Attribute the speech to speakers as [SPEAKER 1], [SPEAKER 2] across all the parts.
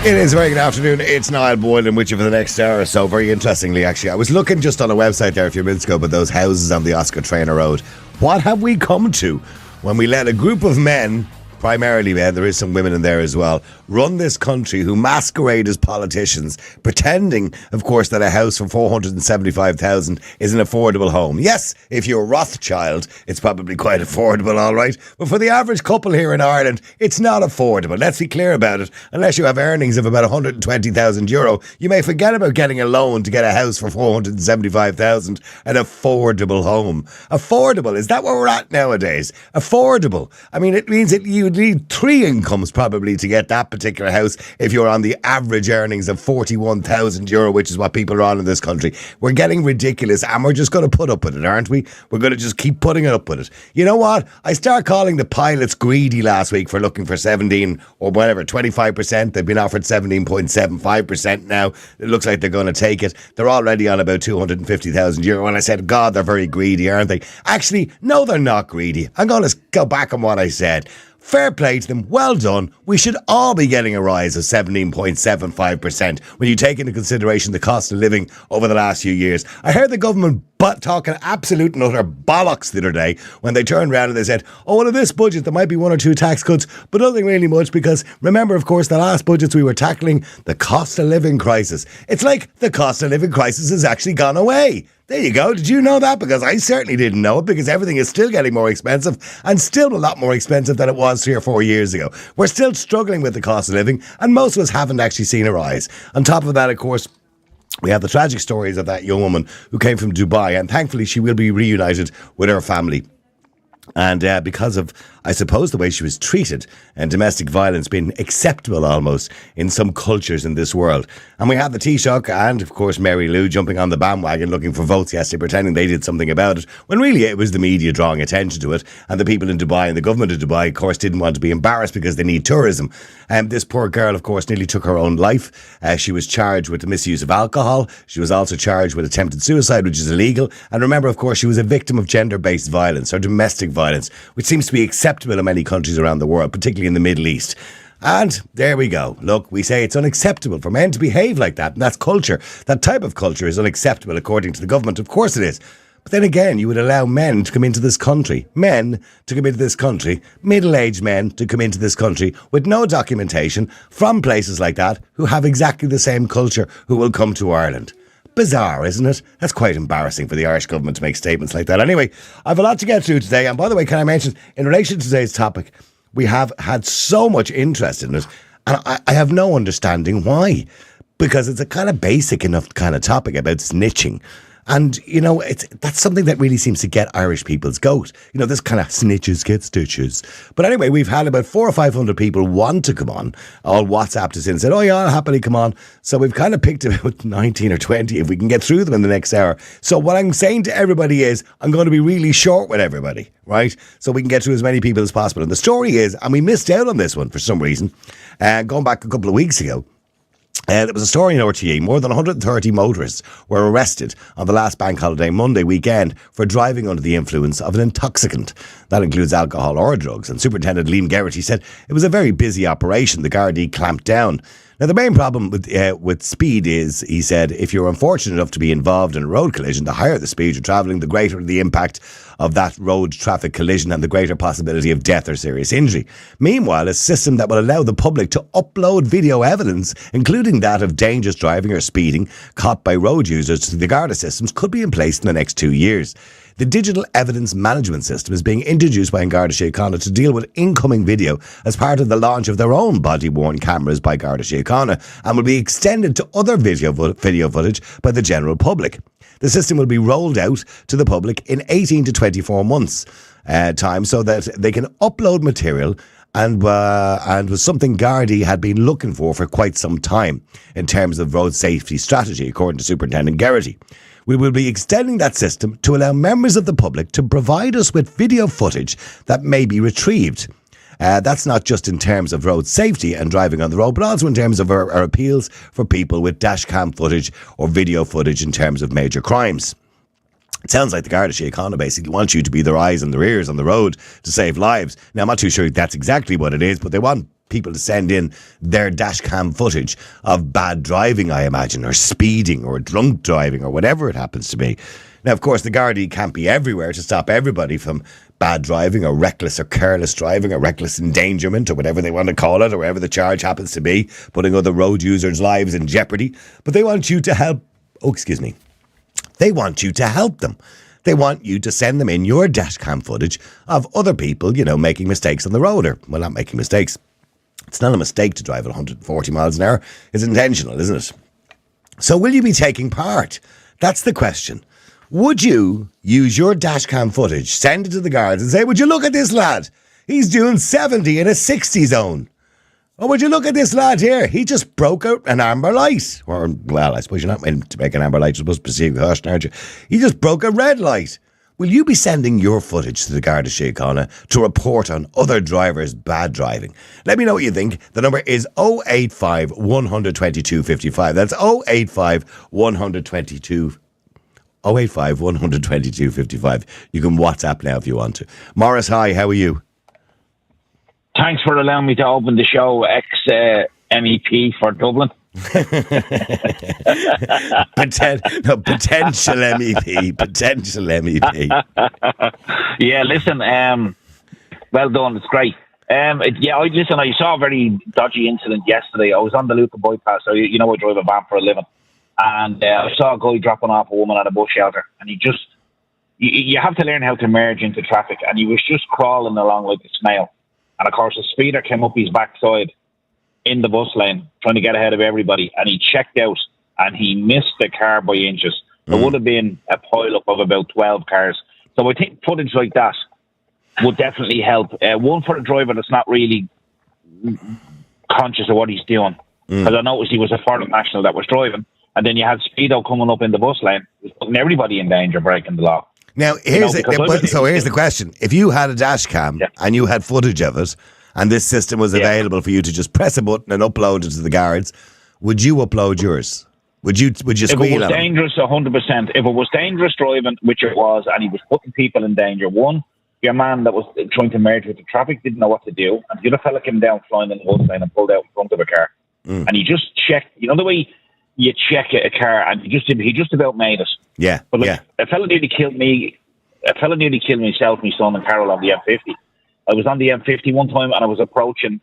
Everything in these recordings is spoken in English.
[SPEAKER 1] It is a very good afternoon. It's Niall Boylan with you for the next hour or so. Very interestingly, actually, I was looking just on a website there a few minutes ago, but those houses on the Oscar Traynor Road. What have we come to when we let a group of men, primarily men, there is some women in there as well, run this country who masquerade as politicians, pretending, of course, that a house for 475,000 is an affordable home. Yes, if you're Rothschild, it's probably quite affordable, all right. But for the average couple here in Ireland, it's not affordable. Let's be clear about it. Unless you have earnings of about €120,000, you may forget about getting a loan to get a house for 475,000, an affordable home. Affordable, is that where we're at nowadays? Affordable. I mean, it means that you'd need 3 incomes probably to get that particular house if you're on the average earnings of €41,000, which is what people are on in this country. We're getting ridiculous and we're just going to put up with it, aren't we? We're going to just keep putting it up with it. You know what? I start calling the pilots greedy last week for looking for 17 or whatever, 25%. They've been offered 17.75% now. It looks like they're going to take it. They're already on about €250,000. And I said, God, they're very greedy, aren't they? Actually, no, they're not greedy. I'm going to go back on what I said. Fair play to them, well done. We should all be getting a rise of 17.75% when you take into consideration the cost of living over the last few years. I heard the government talking absolute and utter bollocks the other day when they turned around and they said, oh, well, in this budget there might be 1 or 2 tax cuts, but nothing really much because remember, of course, the last budgets we were tackling the cost of living crisis. It's like the cost of living crisis has actually gone away. There you go. Did you know that? Because I certainly didn't know it, because everything is still getting more expensive and still a lot more expensive than it was 3 or 4 years ago. We're still struggling with the cost of living and most of us haven't actually seen a rise. On top of that, of course, we have the tragic stories of that young woman who came from Dubai, and thankfully she will be reunited with her family. And because of, I suppose, the way she was treated and domestic violence being acceptable almost in some cultures in this world. And we had the Taoiseach and, of course, Mary Lou jumping on the bandwagon looking for votes yesterday, pretending they did something about it, when really it was the media drawing attention to it. And the people in Dubai and the government of Dubai, of course, didn't want to be embarrassed because they need tourism. And this poor girl, of course, nearly took her own life. She was charged with the misuse of alcohol. She was also charged with attempted suicide, which is illegal. And remember, of course, she was a victim of gender-based violence or domestic violence, which seems to be acceptable in many countries around the world, particularly in the Middle East. And there we go. Look, we say it's unacceptable for men to behave like that. And that's culture. That type of culture is unacceptable according to the government. Of course it is. But then again, you would allow men to come into this country. Men to come into this country. Middle-aged men to come into this country with no documentation from places like that who have exactly the same culture who will come to Ireland. Bizarre, isn't it? That's quite embarrassing for the Irish government to make statements like that. Anyway, I have a lot to get through today. And by the way, can I mention, in relation to today's topic, we have had so much interest in it. And I have no understanding why. Because it's a kind of basic enough kind of topic about snitching. And, you know, that's something that really seems to get Irish people's goat. You know, this kind of snitches get stitches. But anyway, we've had about 400 or 500 people want to come on, all WhatsApped us in and said, oh yeah, I'll happily come on. So we've kind of picked about 19 or 20 if we can get through them in the next hour. So what I'm saying to everybody is I'm going to be really short with everybody, right? So we can get through as many people as possible. And the story is, and we missed out on this one for some reason, going back a couple of weeks ago, there was a story in RTE. More than 130 motorists were arrested on the last bank holiday Monday weekend for driving under the influence of an intoxicant. That includes alcohol or drugs. And Superintendent Liam Geraghty said it was a very busy operation. The Gardai clamped down. Now, the main problem with speed is, he said, if you're unfortunate enough to be involved in a road collision, the higher the speed you're travelling, the greater the impact of that road traffic collision and the greater possibility of death or serious injury. Meanwhile, a system that will allow the public to upload video evidence, including that of dangerous driving or speeding caught by road users to the Garda systems, could be in place in the next 2 years. The digital evidence management system is being introduced by Garda Síochána to deal with incoming video as part of the launch of their own body-worn cameras by Garda Síochána, and will be extended to other video footage by the general public. The system will be rolled out to the public in 18 to 24 months time so that they can upload material and was something Gardaí had been looking for quite some time in terms of road safety strategy, according to Superintendent Geraghty. We will be extending that system to allow members of the public to provide us with video footage that may be retrieved. That's not just in terms of road safety and driving on the road, but also in terms of our appeals for people with dashcam footage or video footage in terms of major crimes. It sounds like the Garda Síochána basically wants you to be their eyes and their ears on the road to save lives. Now, I'm not too sure that's exactly what it is, but they want people to send in their dash cam footage of bad driving, I imagine, or speeding or drunk driving or whatever it happens to be. Now, of course, the Gardai can't be everywhere to stop everybody from bad driving or reckless or careless driving or reckless endangerment or whatever they want to call it, or whatever the charge happens to be, putting other road users' lives in jeopardy. But they want you to help. Oh, excuse me. They want you to help them. They want you to send them in your dashcam footage of other people, making mistakes on the road, or, well, not making mistakes. It's not a mistake to drive at 140 miles an hour. It's intentional, isn't it? So will you be taking part? That's the question. Would you use your dashcam footage, send it to the guards and say, would you look at this lad? He's doing 70 in a 60 zone. Or would you look at this lad here? He just broke out an amber light. Or, well, I suppose you're not meant to make an amber light. You're supposed to proceed with caution, aren't you? He just broke a red light. Will you be sending your footage to the Garda Síochána to report on other drivers' bad driving? Let me know what you think. The number is 085 122 55. That's 085 122 085 122 55. You can WhatsApp now if you want to. Morris, hi, how are you?
[SPEAKER 2] Thanks for allowing me to open the show, ex-MEP for Dublin.
[SPEAKER 1] Potential MEP.
[SPEAKER 2] Yeah, listen, well done, it's great. I saw a very dodgy incident yesterday. I was on the Lucan bypass, so I drive a van for a living. And I saw a guy dropping off a woman at a bus shelter, and you have to learn how to merge into traffic, and he was just crawling along like a snail. And of course, a speeder came up his backside in the bus lane, trying to get ahead of everybody, and he checked out, and he missed the car by inches. There would have been a pile-up of about 12 cars. So I think footage like that would definitely help. One, for a driver that's not really conscious of what he's doing. Because I noticed he was a foreign national that was driving, and then you had Speedo coming up in the bus lane, putting everybody in danger, breaking the law.
[SPEAKER 1] Now, here's the question. If you had a dash cam and you had footage of it, and this system was available for you to just press a button and upload it to the guards, would you upload yours? Would you squeal
[SPEAKER 2] If it was dangerous, 100%. If it was dangerous driving, which it was, and he was putting people in danger, one, your man that was trying to merge with the traffic didn't know what to do, and the other fella came down flying in the bus lane and pulled out in front of a car. And he just checked, the way you check a car, and he just about made it.
[SPEAKER 1] Yeah,
[SPEAKER 2] but a fella nearly killed me. A fella nearly killed myself, my son, and Carol on the M50. I was on the M50 one time, and I was approaching,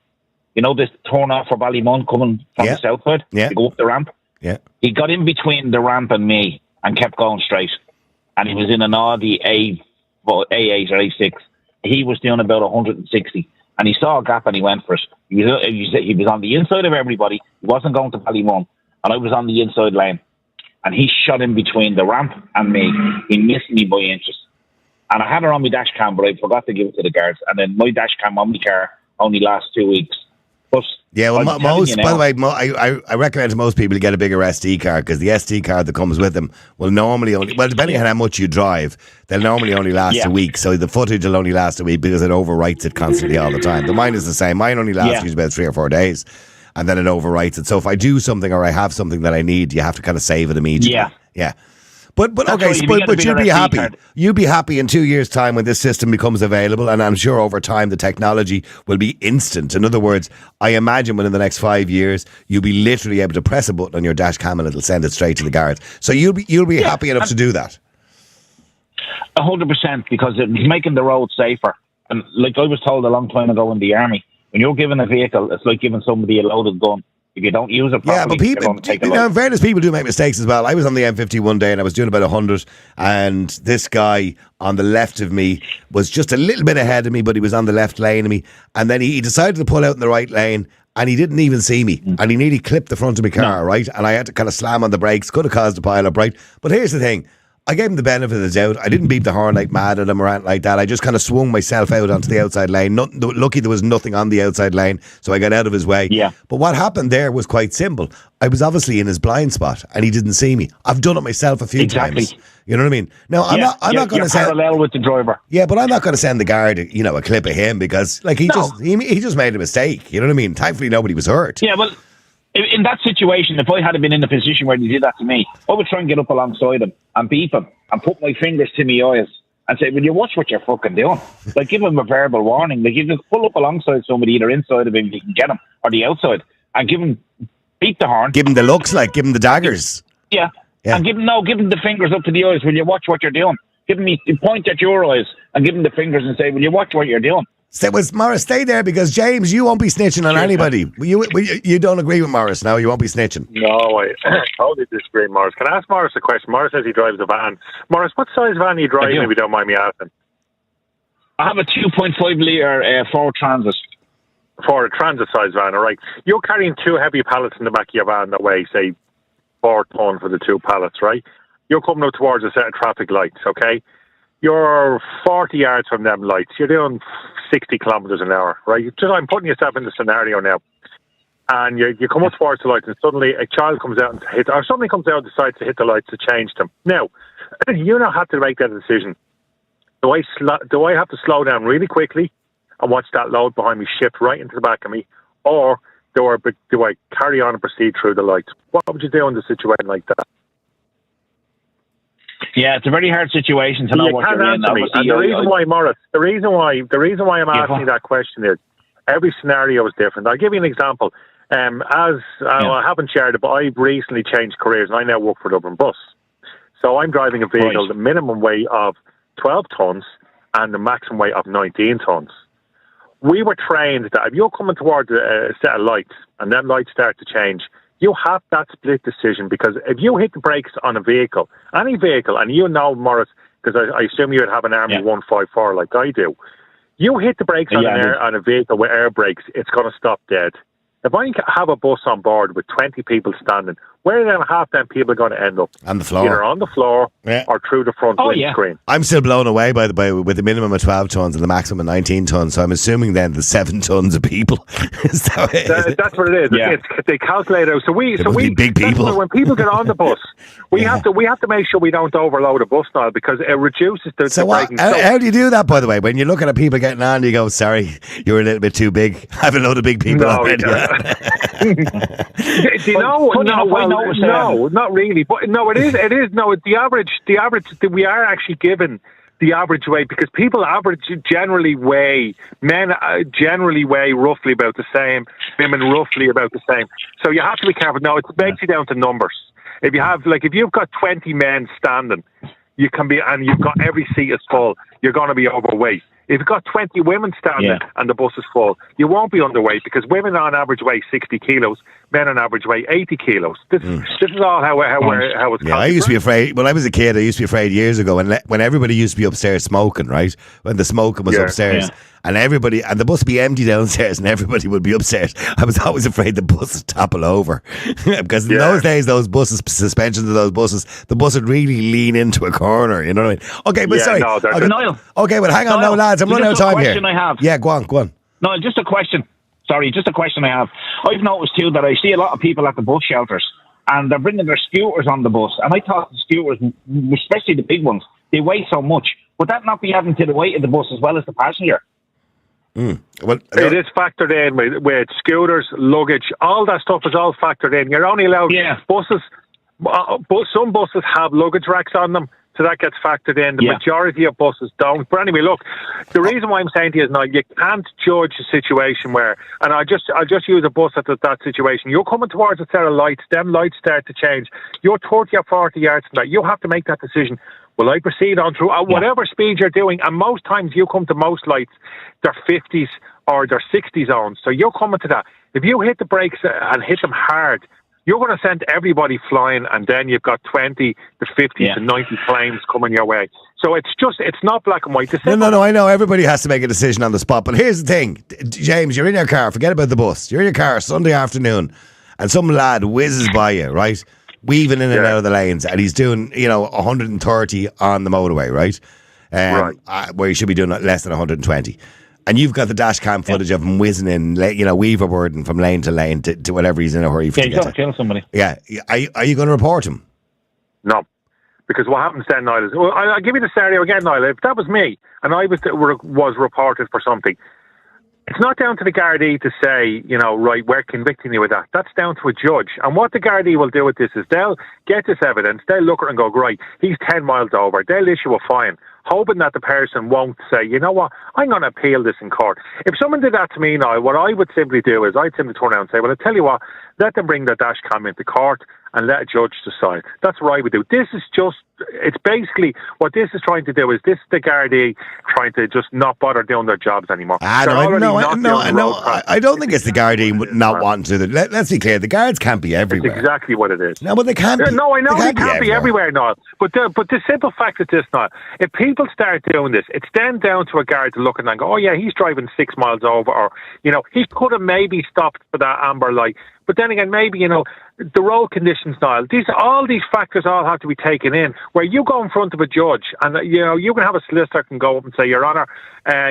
[SPEAKER 2] this turn off for Ballymun coming from the south side to go up the ramp.
[SPEAKER 1] Yeah,
[SPEAKER 2] he got in between the ramp and me and kept going straight. And he was in an Audi A8 or A6. He was doing about 160, and he saw a gap and he went for it. He was on the inside of everybody. He wasn't going to Ballymun, and I was on the inside lane. And he shot in between the ramp and me. He missed me by inches. And I had her on my dash cam, but I forgot to give it to the guards. And then my dash cam on my car only lasts 2 weeks. But
[SPEAKER 1] yeah, well, by the way, I recommend to most people to get a bigger SD card, because the SD card that comes with them will normally only, depending on how much you drive, they'll normally only last a week. So the footage will only last a week because it overwrites it constantly all the time. But mine is the same. Mine only lasts about 3 or 4 days, and then it overwrites it. So if I do something or I have something that I need, you have to kind of save it immediately. Yeah. But okay, but you'd be happy. You'd be happy in 2 years' time when this system becomes available, and I'm sure over time the technology will be instant. In other words, I imagine within the next 5 years you'll be literally able to press a button on your dash cam and it'll send it straight to the guards. So you'll be happy enough to do that.
[SPEAKER 2] 100%, because it's making the road safer. And like I was told a long time ago in the army, when you're given a vehicle, it's like giving somebody a loaded gun. If you don't use it properly,
[SPEAKER 1] but people, in fairness, people do make mistakes as well. I was on the M50 one day and I was doing about 100, and this guy on the left of me was just a little bit ahead of me, but he was on the left lane of me, and then he decided to pull out in the right lane, and he didn't even see me, and he nearly clipped the front of my car, right? And I had to kind of slam on the brakes, could have caused a pile-up, right? But here's the thing. I gave him the benefit of the doubt. I didn't beat the horn like mad at him or anything like that. I just kind of swung myself out onto the outside lane. Lucky there was nothing on the outside lane, so I got out of his way.
[SPEAKER 2] Yeah.
[SPEAKER 1] But what happened there was quite simple. I was obviously in his blind spot, and he didn't see me. I've done it myself a few times. You know what I mean? Now, I'm not going to send
[SPEAKER 2] parallel with the driver.
[SPEAKER 1] Yeah, but I'm not going to send the guard, a clip of him, because he just made a mistake. You know what I mean? Thankfully, nobody was hurt.
[SPEAKER 2] Yeah, well, in that situation, if I had been in the position where he did that to me, I would try and get up alongside him and beep him and put my fingers to my eyes and say, will you watch what you're fucking doing? Like, give him a verbal warning. Like, you just pull up alongside somebody, either inside of him, you can get him, or the outside, and beat the horn.
[SPEAKER 1] Give him the looks, give him the daggers.
[SPEAKER 2] Yeah. And give him the fingers up to the eyes. Will you watch what you're doing? Point at your eyes and give him the fingers and say, will you watch what you're doing?
[SPEAKER 1] Morris, stay there, because James, you won't be snitching on anybody. You don't agree with Morris now? You won't be snitching?
[SPEAKER 3] No, I totally disagree, Morris. Can I ask Morris a question? Morris says he drives a van. Morris, what size van are you driving, if you don't mind me asking?
[SPEAKER 2] I have a 2.5 litre Ford Transit.
[SPEAKER 3] For a transit size van, all right. You're carrying 2 heavy pallets in the back of your van that weigh, say, 4 ton for the 2 pallets, right? You're coming up towards a set of traffic lights, okay? You're 40 yards from them lights. You're doing 60 kilometres an hour, right? I'm putting yourself in the scenario now. And you come up towards the lights, and suddenly a child comes out or somebody comes out and decides to hit the lights to change them. Now, you now have to make that decision. Do I have to slow down really quickly and watch that load behind me shift right into the back of me, or do I carry on and proceed through the lights? What would you do in a situation like that?
[SPEAKER 2] Yeah, it's a very hard situation to know what you're in.
[SPEAKER 3] And the reason why, Morris, the reason why I'm asking you that question is every scenario is different. I'll give you an example. I haven't shared it, but I've recently changed careers, and I now work for Dublin Bus. So I'm driving a vehicle, the minimum weight of 12 tons and the maximum weight of 19 tons. We were trained that if you're coming towards a set of lights and them lights start to change, you have that split decision, because if you hit the brakes on a vehicle, any vehicle, and you know, Morris, because I assume you would have an Army 154 like I do, you hit the brakes on a vehicle with air brakes, it's going to stop dead. If I have a bus on board with 20 people standing, where are then half them people going to end up?
[SPEAKER 1] On the floor.
[SPEAKER 3] Either on the floor or through the front windscreen.
[SPEAKER 1] I'm still blown away, by the way, with the minimum of 12 tons and the maximum of 19 tons. So I'm assuming then the 7 tons of people. That's
[SPEAKER 3] what it is.
[SPEAKER 2] Yeah.
[SPEAKER 3] They calculate out. So we
[SPEAKER 1] big people.
[SPEAKER 3] When people get on the bus, we have to make sure we don't overload a bus now, because it reduces the braking.
[SPEAKER 1] How do you do that, by the way? When you're looking at people getting on, you go, sorry, you're a little bit too big. I have a load of big people already.
[SPEAKER 3] Do you know? No, not really. But no, it is. No, the average. We are actually given the average weight, because people men generally weigh roughly about the same, women roughly about the same. So you have to be careful. No, it's basically down to numbers. If you've got 20 men standing, you can be, and you've got every seat is full, you're going to be overweight. If you've got 20 women standing and the bus is full, you won't be underweight, because women on average weigh 60 kilos, men on average weigh 80 kilos. This is all how it's.
[SPEAKER 1] Yeah, I used to be afraid. When I was a kid, I used to be afraid years ago when everybody used to be upstairs smoking, right? When the smoking was upstairs. Yeah. And the bus would be empty downstairs and everybody would be upstairs. I was always afraid the bus would topple over. Because in those days, those buses, suspensions of those buses, the bus would really lean into a corner, you know what I mean? Okay, but sorry.
[SPEAKER 2] Niall.
[SPEAKER 1] Okay, but hang on now, lads. I'm running out of time here.
[SPEAKER 2] I have.
[SPEAKER 1] Yeah, go on.
[SPEAKER 2] No, just a question. Sorry, just a question I have. I've noticed too that I see a lot of people at the bus shelters, and they're bringing their scooters on the bus. And I thought the scooters, especially the big ones, they weigh so much. Would that not be adding to the weight of the bus as well as the passenger?
[SPEAKER 3] Well, it is factored in with scooters, luggage, all that stuff is all factored in. You're only allowed buses. Some buses have luggage racks on them, so that gets factored in. The majority of buses don't. But anyway, look, the reason why I'm saying to you is now you can't judge a situation where, and I'll just use a bus at that situation. You're coming towards a set of lights, them lights start to change. You're 30 or 40 yards from that. You have to make that decision. Will I proceed on through at whatever speed you're doing? And most times you come to most lights, they're 50s or they're 60 zones. So you're coming to that. If you hit the brakes and hit them hard, you're going to send everybody flying, and then you've got 20 to 50 to 90 claims coming your way. So it's not black and white.
[SPEAKER 1] No, I know everybody has to make a decision on the spot. But here's the thing, James, you're in your car. Forget about the bus. You're in your car Sunday afternoon, and some lad whizzes by you, right? Weaving in and out of the lanes, and he's doing 130 on the motorway, right? Where he should be doing less than 120. And you've got the dash cam footage of him whizzing in, weaverboarding from lane to lane to whatever he's in a hurry for.
[SPEAKER 2] Yeah, he's going to kill somebody.
[SPEAKER 1] Yeah, are you going to report him?
[SPEAKER 3] No, because what happens then, Niall, is I'll give you the scenario again, Niall. If that was me and I was reported for something, it's not down to the Gardai to say, right, we're convicting you with that. That's down to a judge. And what the Gardai will do with this is they'll get this evidence, they'll look at it and go, right, he's 10 miles over. They'll issue a fine hoping that the person won't say, you know what, I'm going to appeal this in court. If someone did that to me now, what I would simply do is I'd simply turn around and say, well, I tell you what, let them bring their dash cam into court and let a judge decide. That's what I would do. This is just, it's basically, what this is trying to do is this is the Gardai trying to just not bother doing their jobs anymore.
[SPEAKER 1] I don't think it's the Gardai not wanting to do that. Let's be clear, the guards can't be everywhere.
[SPEAKER 3] That's exactly what it is.
[SPEAKER 1] No, but they can't be.
[SPEAKER 3] No, I know they can't be everywhere, Niall. But the simple fact is this, Niall. If people start doing this, it's then down to a guard to look at and go, oh yeah, he's driving 6 miles over, or, you know, he could have maybe stopped for that amber light. But then again, maybe, you know, the road conditions, Niall, all these factors all have to be taken in. Where you go in front of a judge and, you know, you can have a solicitor can go up and say, Your Honour,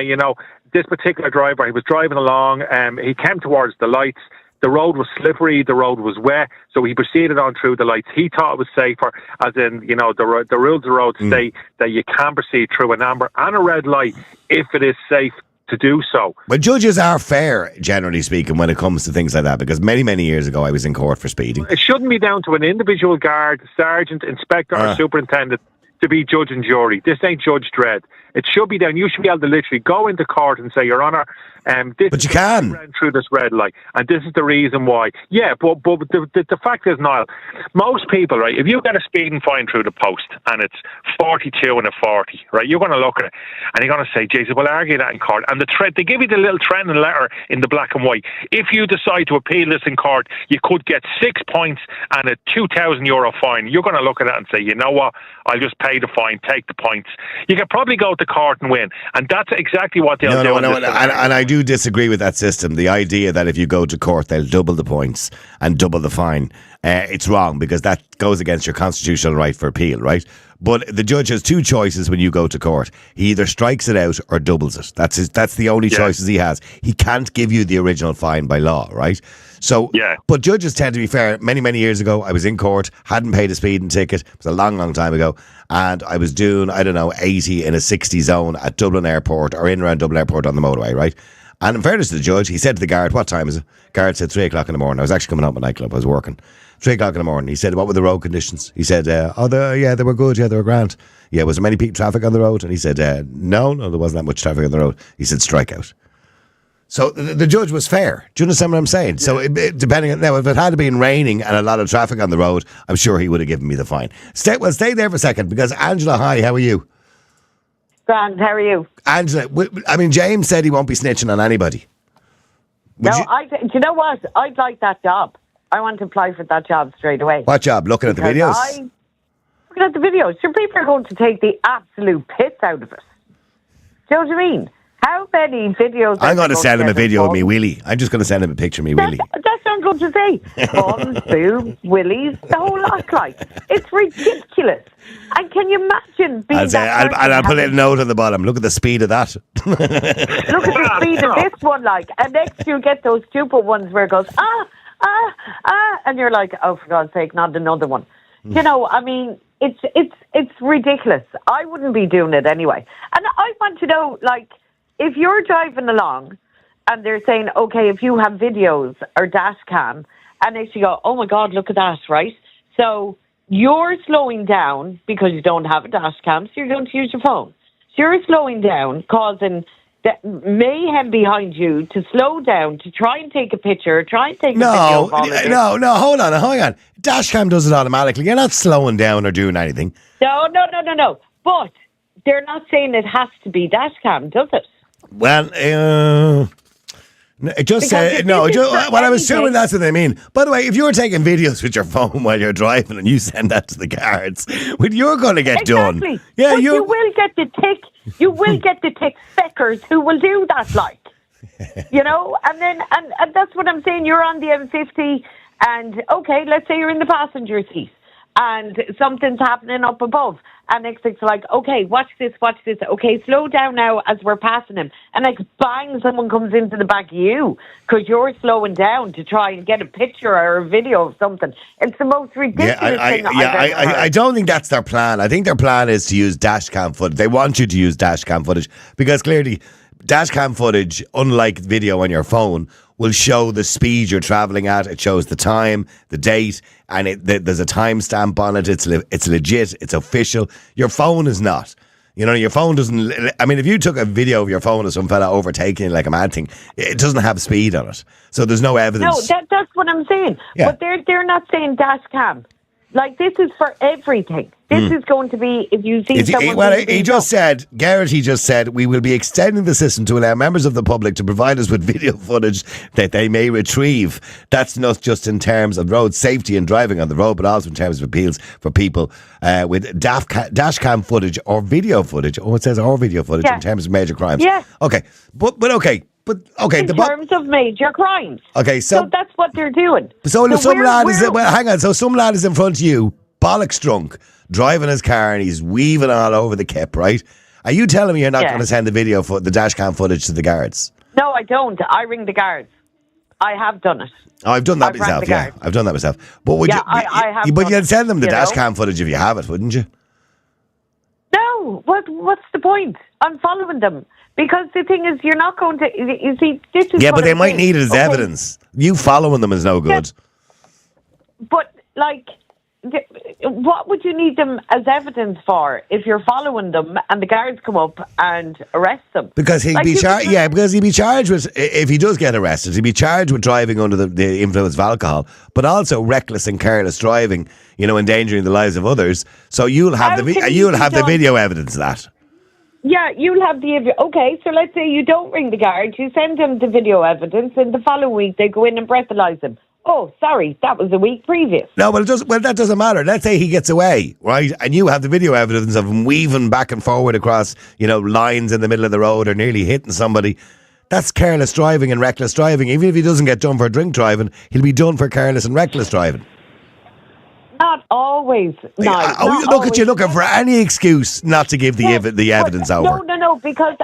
[SPEAKER 3] you know, this particular driver, he was driving along, he came towards the lights, the road was slippery, the road was wet, so he proceeded on through the lights. He thought it was safer, as in, you know, the rules of the road state that you can proceed through an amber and a red light if it is safe to do so.
[SPEAKER 1] But judges are fair, generally speaking, when it comes to things like that, because many years ago I was in court for speeding.
[SPEAKER 3] It shouldn't be down to an individual guard, sergeant, inspector or superintendent to be judge and jury. This ain't Judge Dredd. It should be down. You should be able to literally go into court and say, Your Honour,
[SPEAKER 1] but you can
[SPEAKER 3] ran through this red light, and this is the reason why. Yeah, but the fact is, Niall, most people, right? If you get a speeding fine through the post and it's 42 and a 40, right? You're going to look at it and you're going to say, Jesus, we'll argue that in court. And they give you the little trending letter in the black and white. If you decide to appeal this in court, you could get 6 points and a €2,000 fine. You're going to look at that and say, you know what? I'll just pay the fine, take the points. You can probably go to court and win, and that's exactly what they'll do.
[SPEAKER 1] And I do disagree with that system. The idea that if you go to court, they'll double the points and double the fine. It's wrong, because that goes against your constitutional right for appeal, right? But the judge has two choices when you go to court. He either strikes it out or doubles it. That's the only choices he has. He can't give you the original fine by law, right? So, but judges tend to be fair. Many years ago, I was in court, hadn't paid a speeding ticket. It was a long time ago. And I was doing, 80 in a 60 zone at Dublin Airport, or in around Dublin Airport on the motorway, right? And in fairness to the judge, he said to the guard, what time is it? Guard said 3 o'clock in the morning. I was actually coming out of my nightclub. I was working. 3 o'clock in the morning. He said, what were the road conditions? He said, they were good. Yeah, they were grand. Yeah, was there many traffic on the road? And he said, no, there wasn't that much traffic on the road. He said, strikeout. So the judge was fair. Do you understand what I'm saying? So depending on, now, if it had been raining and a lot of traffic on the road, I'm sure he would have given me the fine. Stay there for a second, because Angela, hi, how are you?
[SPEAKER 4] Grand, how are you?
[SPEAKER 1] Angela, James said he won't be snitching on anybody.
[SPEAKER 4] Do you know what? I'd like that job. I want to apply for that job straight away.
[SPEAKER 1] What job? Looking at the videos?
[SPEAKER 4] Looking at the videos. Sure, people are going to take the absolute piss out of it. Do you know what I mean? How many videos...
[SPEAKER 1] I'm going to send him a video of me willy. I'm just going to send him a picture of me willy.
[SPEAKER 4] That's what I'm going to say. Buns, boobs, willies, the whole lot, like. It's ridiculous. And can you imagine being
[SPEAKER 1] I'll put a little note on the bottom. Look at the speed of that.
[SPEAKER 4] Look at the speed of this one, like. And next you get those stupid ones where it goes, and you're like, oh, for God's sake, not another one. You know, I mean, it's ridiculous. I wouldn't be doing it anyway. And I want to know, like, if you're driving along and they're saying, okay, if you have videos or dash cam, and they go, oh my God, look at that, right? So you're slowing down because you don't have a dash cam, so you're going to use your phone. So you're slowing down, causing the mayhem behind you to slow down, to try and take a picture, try and take a video of all of this.
[SPEAKER 1] No, hold on. Dashcam does it automatically. You're not slowing down or doing anything.
[SPEAKER 4] No. But they're not saying it has to be dashcam, does it?
[SPEAKER 1] Well, it just said no. What I was assuming that's what they mean. By the way, if you're taking videos with your phone while you're driving and you send that to the guards, you're going to get done.
[SPEAKER 4] Yeah, you will get the tick. You will get the tick speckers who will do that, like, you know. And then and that's what I'm saying. You're on the M50, and okay, let's say you're in the passenger seat, and something's happening up above. And next thing's like, okay, watch this. Okay, slow down now as we're passing him. And like, bang, someone comes into the back of you because you're slowing down to try and get a picture or a video of something. It's the most ridiculous thing I've ever heard.
[SPEAKER 1] I don't think that's their plan. I think their plan is to use dashcam footage. They want you to use dashcam footage because clearly dashcam footage, unlike video on your phone, will show the speed you're travelling at. It shows the time, the date, and there's a timestamp on it. It's legit. It's official. Your phone is not. You know, your phone doesn't. I mean, if you took a video of your phone of some fella overtaking like a mad thing, it doesn't have speed on it, so there's no evidence.
[SPEAKER 4] No, that's what I'm saying. Yeah. But they're not saying dash cam. Like, this is for everything. This is going to be, if you see someone...
[SPEAKER 1] Well, Garrett just said, we will be extending the system to allow members of the public to provide us with video footage that they may retrieve. That's not just in terms of road safety and driving on the road, but also in terms of appeals for people with dash cam footage or video footage. Oh, it says or video footage in terms of major crimes.
[SPEAKER 4] Yeah.
[SPEAKER 1] Okay. But okay. But okay,
[SPEAKER 4] in terms of major crimes.
[SPEAKER 1] Okay, so
[SPEAKER 4] that's what they're doing.
[SPEAKER 1] So some lad is hang on. So some lad is in front of you, bollocks drunk, driving his car, and he's weaving all over the kip, right? Are you telling me you're not going to send the the dash cam footage to the guards?
[SPEAKER 4] No, I don't. I ring the guards. I have done it.
[SPEAKER 1] Oh, I've done that myself. Yeah, I've done that myself. But would you?
[SPEAKER 4] I have.
[SPEAKER 1] But you'd send them the dash cam footage if you have it, wouldn't you?
[SPEAKER 4] No. What's the point? I'm following them. Because the thing is, you're not going to... You see, this is...
[SPEAKER 1] Yeah, but they might need it as evidence. You following them is no good.
[SPEAKER 4] Yeah. But, like, what would you need them as evidence for if you're following them and the guards come up and arrest them?
[SPEAKER 1] Because he'd be charged... Yeah, because he'd be charged with... If he does get arrested, he'd be charged with driving under the influence of alcohol, but also reckless and careless driving, you know, endangering the lives of others. So you'll have the video evidence of that.
[SPEAKER 4] Yeah, you'll have the... Okay, so let's say you don't ring the guard, you send them the video evidence, and the following week they go in and breathalyse them. Oh, sorry, that was a week previous.
[SPEAKER 1] No, but that doesn't matter. Let's say he gets away, right? And you have the video evidence of him weaving back and forward across, you know, lines in the middle of the road or nearly hitting somebody. That's careless driving and reckless driving. Even if he doesn't get done for drink driving, he'll be done for careless and reckless driving.
[SPEAKER 4] Not always, Niall.
[SPEAKER 1] Look at you looking for any excuse not to give the evidence over.
[SPEAKER 4] No, because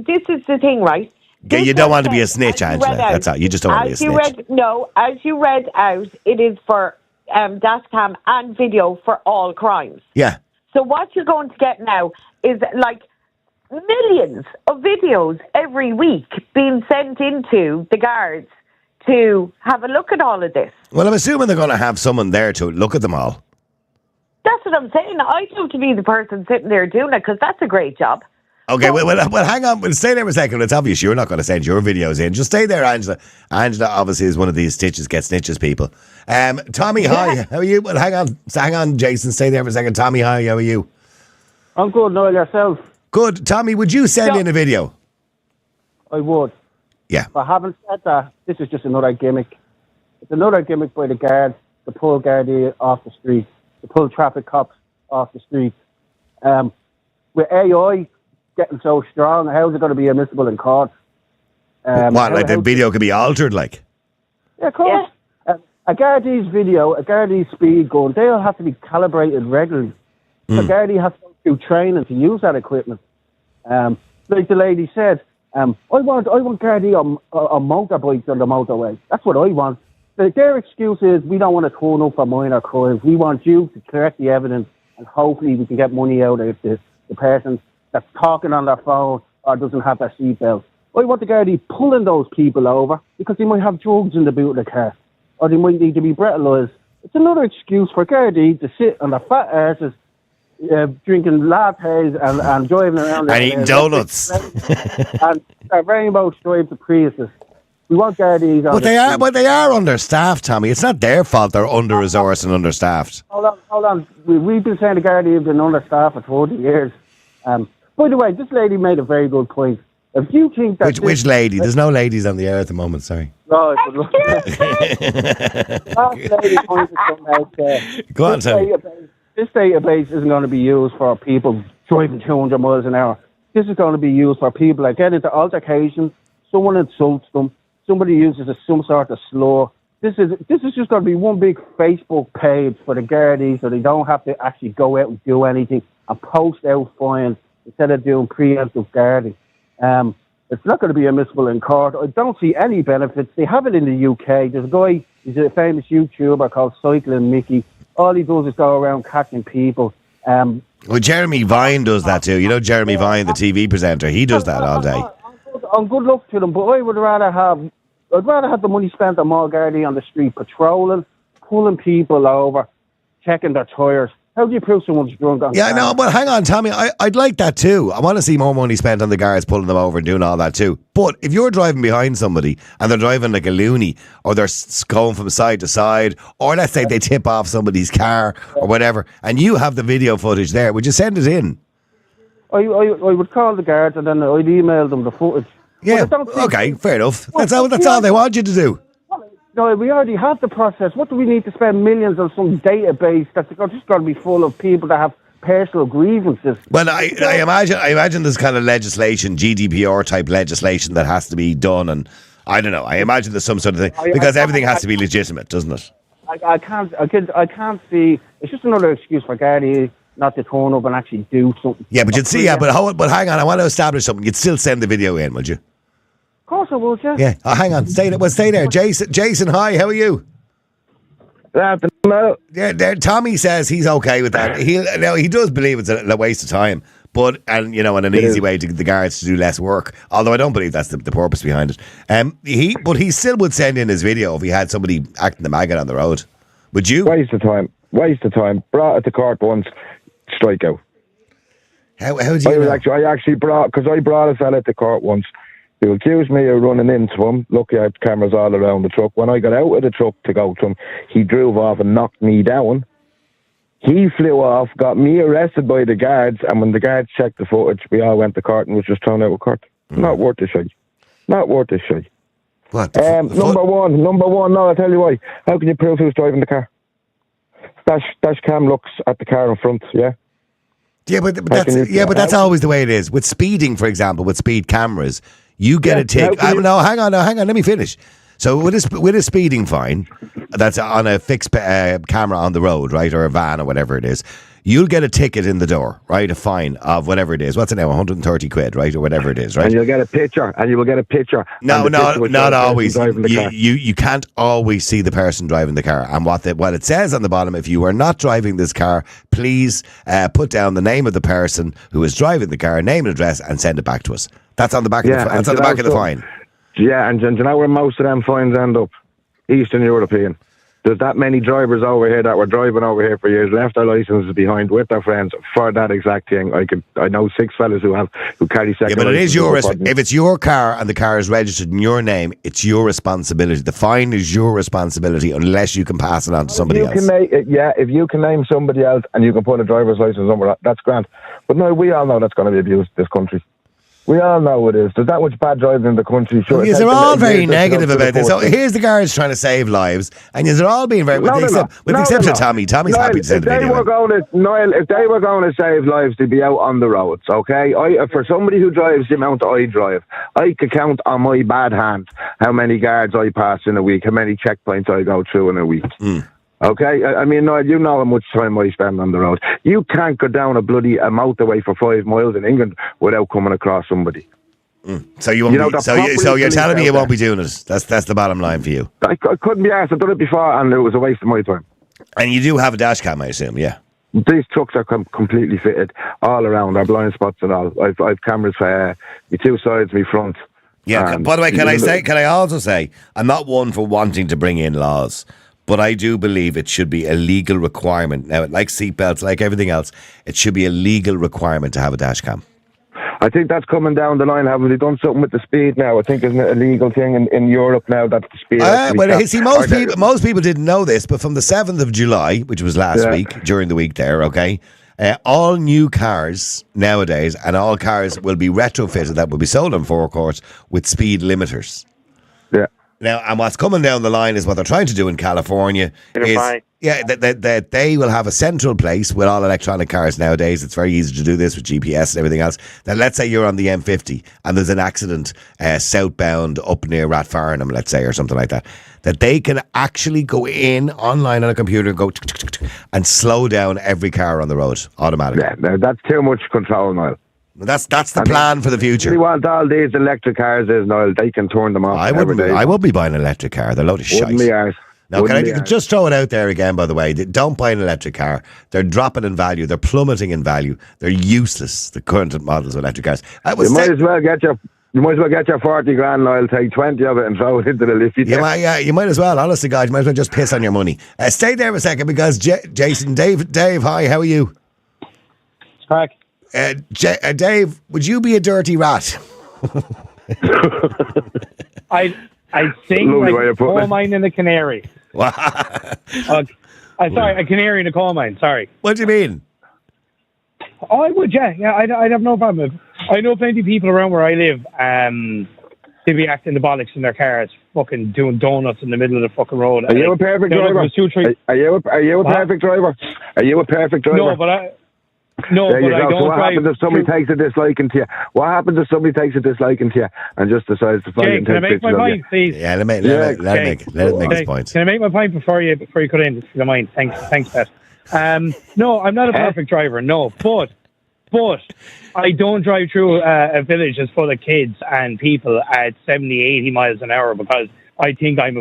[SPEAKER 4] this is the thing, right?
[SPEAKER 1] You don't want to be a snitch, Angela. That's all. You just don't want to be a snitch.
[SPEAKER 4] As you read out, it is for Dashcam and video for all crimes.
[SPEAKER 1] Yeah.
[SPEAKER 4] So what you're going to get now is like millions of videos every week being sent into the guards to have a look at all of this.
[SPEAKER 1] Well, I'm assuming they're going to have someone there to look at them all.
[SPEAKER 4] That's what I'm saying. I'd love to be the person sitting there doing it because that's a great job.
[SPEAKER 1] Okay, well, hang on. We'll stay there for a second. It's obvious you're not going to send your videos in. Just stay there, Angela. Angela obviously is one of these Stitches Get Stitches people. Tommy, hi. How are you? Well, hang on, Jason. Stay there for a second. Tommy, hi. How are you?
[SPEAKER 5] I'm good, Niall. Yourself?
[SPEAKER 1] Good. Tommy, would you send in a video?
[SPEAKER 5] I would.
[SPEAKER 1] Yeah.
[SPEAKER 5] But having said that, this is just another gimmick. It's another gimmick by the guards to pull Gardai off the street, to pull traffic cops off the street. With AI getting so strong, how is it going to be admissible in court?
[SPEAKER 1] The video could be altered, like?
[SPEAKER 5] Yeah, of course. Yeah. A Gardai's video, a Gardai's speed gun, they'll have to be calibrated regularly. So Gardai has to go through training to use that equipment. Like the lady said, I want Gardai on motorbikes on the motorway. That's what I want. Their excuse is we don't want to turn up for minor crimes. We want you to collect the evidence and hopefully we can get money out of the person that's talking on their phone or doesn't have their seatbelt. I want the Gardai pulling those people over because they might have drugs in the boot of the car or they might need to be breathalyzed. It's another excuse for Gardai to sit on their fat arses drinking lattes and driving around
[SPEAKER 1] and eating donuts
[SPEAKER 5] and rainbow stripes of Priuses. We want Gardais on.
[SPEAKER 1] But they are understaffed, Tommy. It's not their fault they're under-resourced and understaffed.
[SPEAKER 5] Hold on. We've been saying the Gardai have been understaffed for 40 years. By the way, this lady made a very good point. If you think that
[SPEAKER 1] which lady? There's no ladies on the air at the moment. Sorry.
[SPEAKER 5] Right, lady pointed something out there.
[SPEAKER 1] Go on, Tommy.
[SPEAKER 5] This database isn't going to be used for people driving 200 miles an hour. This is going to be used for people that get into altercations, someone insults them, somebody uses some sort of slur. This is just going to be one big Facebook page for the Gardai so they don't have to actually go out and do anything and post out fines instead of doing preemptive guarding. It's not going to be admissible in court. I don't see any benefits. They have it in the UK. There's a guy, he's a famous YouTuber called Cycling Mickey. All he does is go around catching people.
[SPEAKER 1] Well, Jeremy Vine does that too. You know Jeremy Vine, the TV presenter. He does that all day.
[SPEAKER 5] On good luck to them, but I'd rather have the money spent on more Gardai on the street, patrolling, pulling people over, checking their tyres. How do you prove someone's drunk on the
[SPEAKER 1] Yeah,
[SPEAKER 5] car?
[SPEAKER 1] no, but hang on, Tommy. I'd like that too. I want to see more money spent on the guards pulling them over and doing all that too. But if you're driving behind somebody and they're driving like a loony, or they're going from side to side, or let's say they tip off somebody's car or whatever, and you have the video footage there, would you send it in?
[SPEAKER 5] I would call the guards and then I'd email them the footage.
[SPEAKER 1] Yeah, okay, fair enough. That's all they want you to do.
[SPEAKER 5] No, we already have the process. What do we need to spend millions on some database that's just going to be full of people that have personal grievances?
[SPEAKER 1] Well, I imagine there's kind of legislation, GDPR type legislation that has to be done, and I don't know. I imagine there's some sort of thing because everything has to be legitimate, doesn't it?
[SPEAKER 5] I can't see. It's just another excuse for Gardai not to turn up and actually do something.
[SPEAKER 1] Yeah, but you'd see. Yeah, but hang on. I want to establish something. You'd still send the video in, would you?
[SPEAKER 5] Of course I would, yeah.
[SPEAKER 1] Yeah. Oh, hang on. Stay there. Jason, hi. How are you? Yeah. Tommy says he's okay with that. He does believe it's a waste of time, but and an easy way to get the guards to do less work. Although I don't believe that's the purpose behind it. He still would send in his video if he had somebody acting the maggot on the road. Would you?
[SPEAKER 6] Waste of time. Brought it to court once. Strikeout.
[SPEAKER 1] How do you?
[SPEAKER 6] I actually brought a fella to court once. He accused me of running into him. Lucky I had cameras all around the truck. When I got out of the truck to go to him, he drove off and knocked me down. He flew off, got me arrested by the guards, and when the guards checked the footage, we all went to court and was just thrown out of court. Not worth the shit. Not worth the shit.
[SPEAKER 1] What?
[SPEAKER 6] Number one. No, I'll tell you why. How can you prove who's driving the car? Dashcam looks at the car in front, yeah?
[SPEAKER 1] Yeah, but that's always the way it is. With speeding, for example, with speed cameras, you get a tick. No, hang on, let me finish. So with a speeding fine, that's on a fixed camera on the road, right, or a van or whatever it is, you'll get a ticket in the door, right, a fine of whatever it is. What's it now, 130 quid, right, or whatever it is, right?
[SPEAKER 6] And you'll get a picture, and you will get a picture.
[SPEAKER 1] No, not always. You can't always see the person driving the car. And what it says on the bottom, if you are not driving this car, please put down the name of the person who is driving the car, name and address, and send it back to us. That's on the back of the fine.
[SPEAKER 6] Yeah, and do you know where most of them fines end up? Eastern European. There's that many drivers over here that were driving over here for years, left their licenses behind with their friends for that exact thing. I know 6 fellas who carry second.
[SPEAKER 1] Yeah, but it is if it's your car and the car is registered in your name, it's your responsibility. The fine is your responsibility unless you can pass it on to somebody else.
[SPEAKER 6] If you can name somebody else and you can put a driver's license number, that's grand. But no, we all know that's going to be abused, this country. We all know it is. There's that much bad driving in the country. Sure,
[SPEAKER 1] they're all very negative about this. So here's the guards trying to save lives, and they're all being very... With the exception of Tommy. Tommy's happy to send the video.
[SPEAKER 6] Niall, if they were going to save lives, they'd be out on the roads, okay? For somebody who drives the amount I drive, I could count on my bad hand how many guards I pass in a week, how many checkpoints I go through in a week. Okay, I mean, Niall, you know how much time I spend on the road. You can't go down a motorway for 5 miles in England without coming across somebody.
[SPEAKER 1] So you won't so you're telling me you won't be doing it. That's the bottom line for you.
[SPEAKER 6] I couldn't be asked. I've done it before, and it was a waste of my time.
[SPEAKER 1] And you do have a dash cam, I assume, yeah.
[SPEAKER 6] These trucks are completely fitted all around. Our blind spots and all. I've cameras for me 2 sides, me front.
[SPEAKER 1] Yeah. By the way, can I also say I'm not one for wanting to bring in laws. But I do believe it should be a legal requirement. Now, like seatbelts, like everything else, it should be a legal requirement to have a dash cam.
[SPEAKER 6] I think that's coming down the line. Haven't they done something with the speed now? I think isn't it a legal thing in Europe now that the speed...
[SPEAKER 1] Well, see, most people didn't know this, but from the 7th of July, which was last week, during the week there, okay, all new cars nowadays and all cars will be retrofitted that will be sold on forecourts with speed limiters.
[SPEAKER 6] Yeah.
[SPEAKER 1] Now, and what's coming down the line is what they're trying to do in California is, that they will have a central place with all electronic cars nowadays. It's very easy to do this with GPS and everything else. That let's say you're on the M50 and there's an accident southbound up near Rathfarnham, let's say, or something like that, that they can actually go in online on a computer and go and slow down every car on the road automatically.
[SPEAKER 6] Yeah, that's too much control, Niall.
[SPEAKER 1] That's the plan for the future.
[SPEAKER 6] You want all these electric cars, Niall, they can turn them off.
[SPEAKER 1] I would be buying an electric car. They're a load of shite.
[SPEAKER 6] Wouldn't be ours.
[SPEAKER 1] Now, can I just throw it out there again, by the way? Don't buy an electric car. They're dropping in value. They're plummeting in value. They're useless, the current models of electric cars.
[SPEAKER 6] You might as well get You might as well get your 40 grand, Niall, take 20 of it and throw it into the liffey.
[SPEAKER 1] You might as well. Honestly, guys, you might as well just piss on your money. Stay there a second because Jason, Dave, hi, how are you?
[SPEAKER 7] Crack.
[SPEAKER 1] Dave, would you be a dirty rat?
[SPEAKER 7] I think like a coal mine and a canary.
[SPEAKER 1] What?
[SPEAKER 7] Sorry, a canary in a coal mine. Sorry.
[SPEAKER 1] What do you mean?
[SPEAKER 7] Oh, I would, yeah. I'd have no problem. I know plenty of people around where I live. They'd be acting the bollocks in their cars, fucking doing donuts in the middle of the fucking road.
[SPEAKER 6] Are you a perfect driver? Are you a perfect driver? Are you a perfect driver?
[SPEAKER 7] No, but I don't
[SPEAKER 6] so what
[SPEAKER 7] drive.
[SPEAKER 6] happens if somebody takes a disliking to you? What happens if somebody takes a disliking to you and just decides to find
[SPEAKER 7] can I make my point, please?
[SPEAKER 1] Yeah, let him make his point.
[SPEAKER 7] Can I make my point before you cut in, if you don't mind? Thanks, Pat. No, I'm not a perfect driver, no, but I don't drive through a village that's full of kids and people at 70, 80 miles an hour because I think I've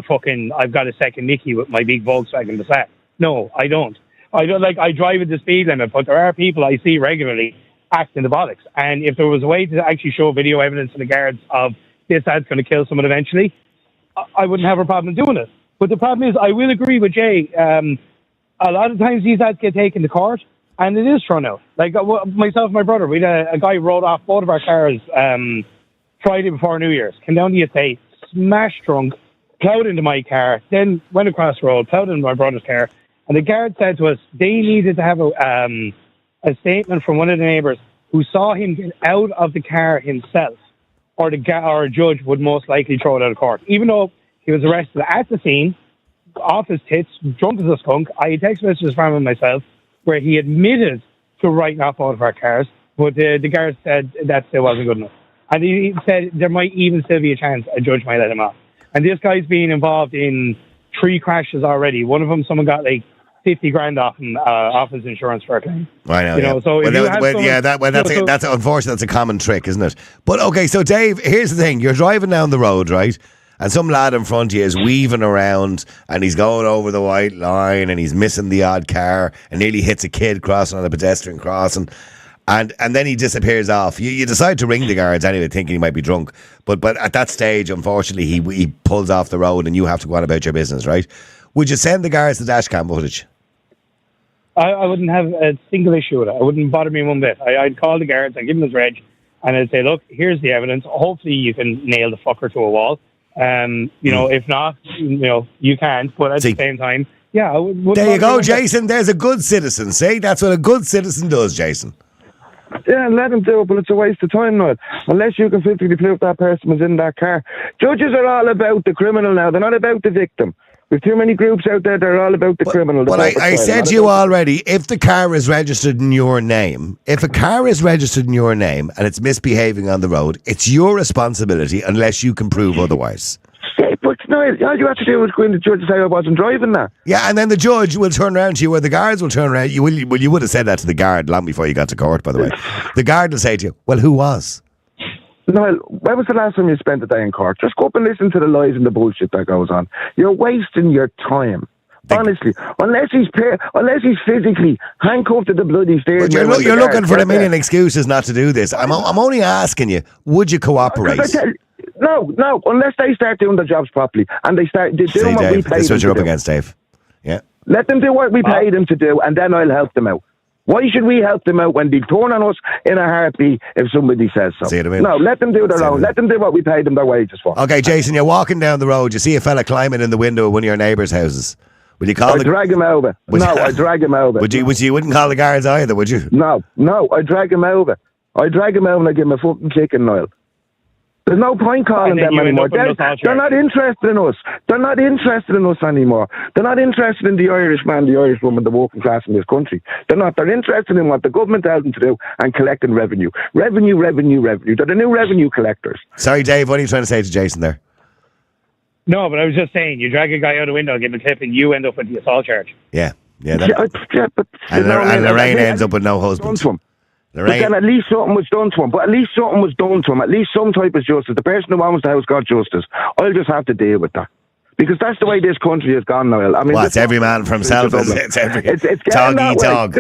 [SPEAKER 7] got a second Nicky with my big Volkswagen Passat. No, I don't. I drive at the speed limit, but there are people I see regularly acting the bollocks. And if there was a way to actually show video evidence to the guards of this ad's going to kill someone eventually, I wouldn't have a problem doing it. But the problem is, I will agree with Jay. A lot of times these ads get taken to court, and it is thrown out. Like myself and my brother, we had a guy rode off both of our cars Friday before New Year's, came down the estate, smashed drunk, plowed into my car, then went across the road, plowed into my brother's car, and the guard said to us they needed to have a statement from one of the neighbours who saw him get out of the car himself, or a judge would most likely throw it out of court. Even though he was arrested at the scene, off his tits, drunk as a skunk, I had text messages from him myself where he admitted to writing off both of our cars, but the guard said that still wasn't good enough. And he said there might even still be a chance a judge might let him off. And this guy's been involved in 3 crashes already. One of them, someone got like 50 grand off him, off his insurance for a claim.
[SPEAKER 1] I know,
[SPEAKER 7] So
[SPEAKER 1] that's unfortunate. That's a common trick, isn't it? But okay, so Dave, here's the thing: you're driving down the road, right? And some lad in front of you is weaving around, and he's going over the white line, and he's missing the odd car, and nearly hits a kid crossing on a pedestrian crossing, and then he disappears off. You decide to ring the guards anyway, thinking he might be drunk, but at that stage, unfortunately, he pulls off the road, and you have to go on about your business, right? Would you send the guards the dashcam footage?
[SPEAKER 7] I wouldn't have a single issue with it. It wouldn't bother me one bit. I'd call the guards, I'd give them his reg, and I'd say, look, here's the evidence. Hopefully you can nail the fucker to a wall. If not, you can't. But at the same time, yeah.
[SPEAKER 1] There you go, Jason. There's a good citizen. See, that's what a good citizen does, Jason.
[SPEAKER 6] Yeah, let him do it, but it's a waste of time, Noel. Unless you can physically prove that person was in that car. Judges are all about the criminal now. They're not about the victim. There's too many groups out there that are all about the criminal.
[SPEAKER 1] But I said to you already, if the car is registered in your name, and it's misbehaving on the road, it's your responsibility unless you can prove otherwise.
[SPEAKER 6] Yeah, but no, all you have to do is go in the judge and say I wasn't driving that.
[SPEAKER 1] Yeah, and then the judge will turn around to you, or the guards will turn around. You would have said that to the guard long before you got to court, by the way. The guard will say to you, well, who was?
[SPEAKER 6] Noel, when was the last time you spent a day in court? Just go up and listen to the lies and the bullshit that goes on. You're wasting your time. Honestly, unless he's physically handcuffed to the bloody steering.
[SPEAKER 1] But you're looking for a million excuses not to do this. I'm only asking you, would you cooperate?
[SPEAKER 6] No, unless they start doing their jobs properly and they start doing what we paid them to do.
[SPEAKER 1] That's what you're up against, Dave. Yeah.
[SPEAKER 6] Let them do what we paid them to do, and then I'll help them out. Why should we help them out when they turn on us in a heartbeat if somebody says so? No, let them do their own. Let them do what we paid them their wages for.
[SPEAKER 1] Okay, Jason, you're walking down the road. You see a fella climbing in the window of one of your neighbours' houses. Will you call?
[SPEAKER 6] I drag him over. I drag him over.
[SPEAKER 1] You wouldn't call the guards either, would you?
[SPEAKER 6] No, I drag him over. And I give him a fucking kicking, Niall. There's no point calling them anymore. They're not interested in us. They're not interested in us anymore. They're not interested in the Irishman, the Irishwoman, the working class in this country. They're not. They're interested in what the government tells them to do and collecting revenue. Revenue. They're the new revenue collectors.
[SPEAKER 1] Sorry, Dave, what are you trying to say to Jason there?
[SPEAKER 7] No, but I was just saying, you drag a guy out a window, give him a clip, and you end up with the assault charge.
[SPEAKER 1] Yeah.
[SPEAKER 6] But
[SPEAKER 1] Lorraine ends up with no husband.
[SPEAKER 6] But then at least something was done to him. At least some type of justice. The person who owns the house got justice. I'll just have to deal with that. Because that's the way this country has gone, Niall. I mean,
[SPEAKER 1] it's every man for himself. It's every dog eat dog.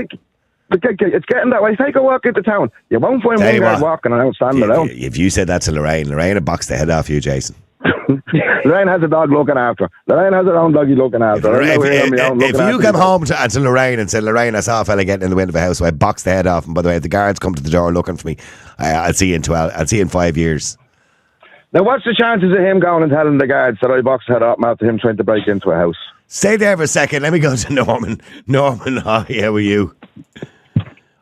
[SPEAKER 6] It's getting that way. Take a walk into town. You won't find one guy walking around, standing around.
[SPEAKER 1] If you said that to Lorraine would box the head off you, Jason.
[SPEAKER 6] Lorraine has a dog looking after her. Lorraine has her own doggy looking after her.
[SPEAKER 1] If you come home to Lorraine and say, Lorraine, I saw a fella getting in the window of a house, so I box the head off him. By the way, if the guards come to the door looking for me, I'll see you in 5 years.
[SPEAKER 6] Now, what's the chances of him going and telling the guards that I boxed the head off after him trying to break into a house?
[SPEAKER 1] Stay there for a second. Let me go to Norman. Norman, hi, how are you?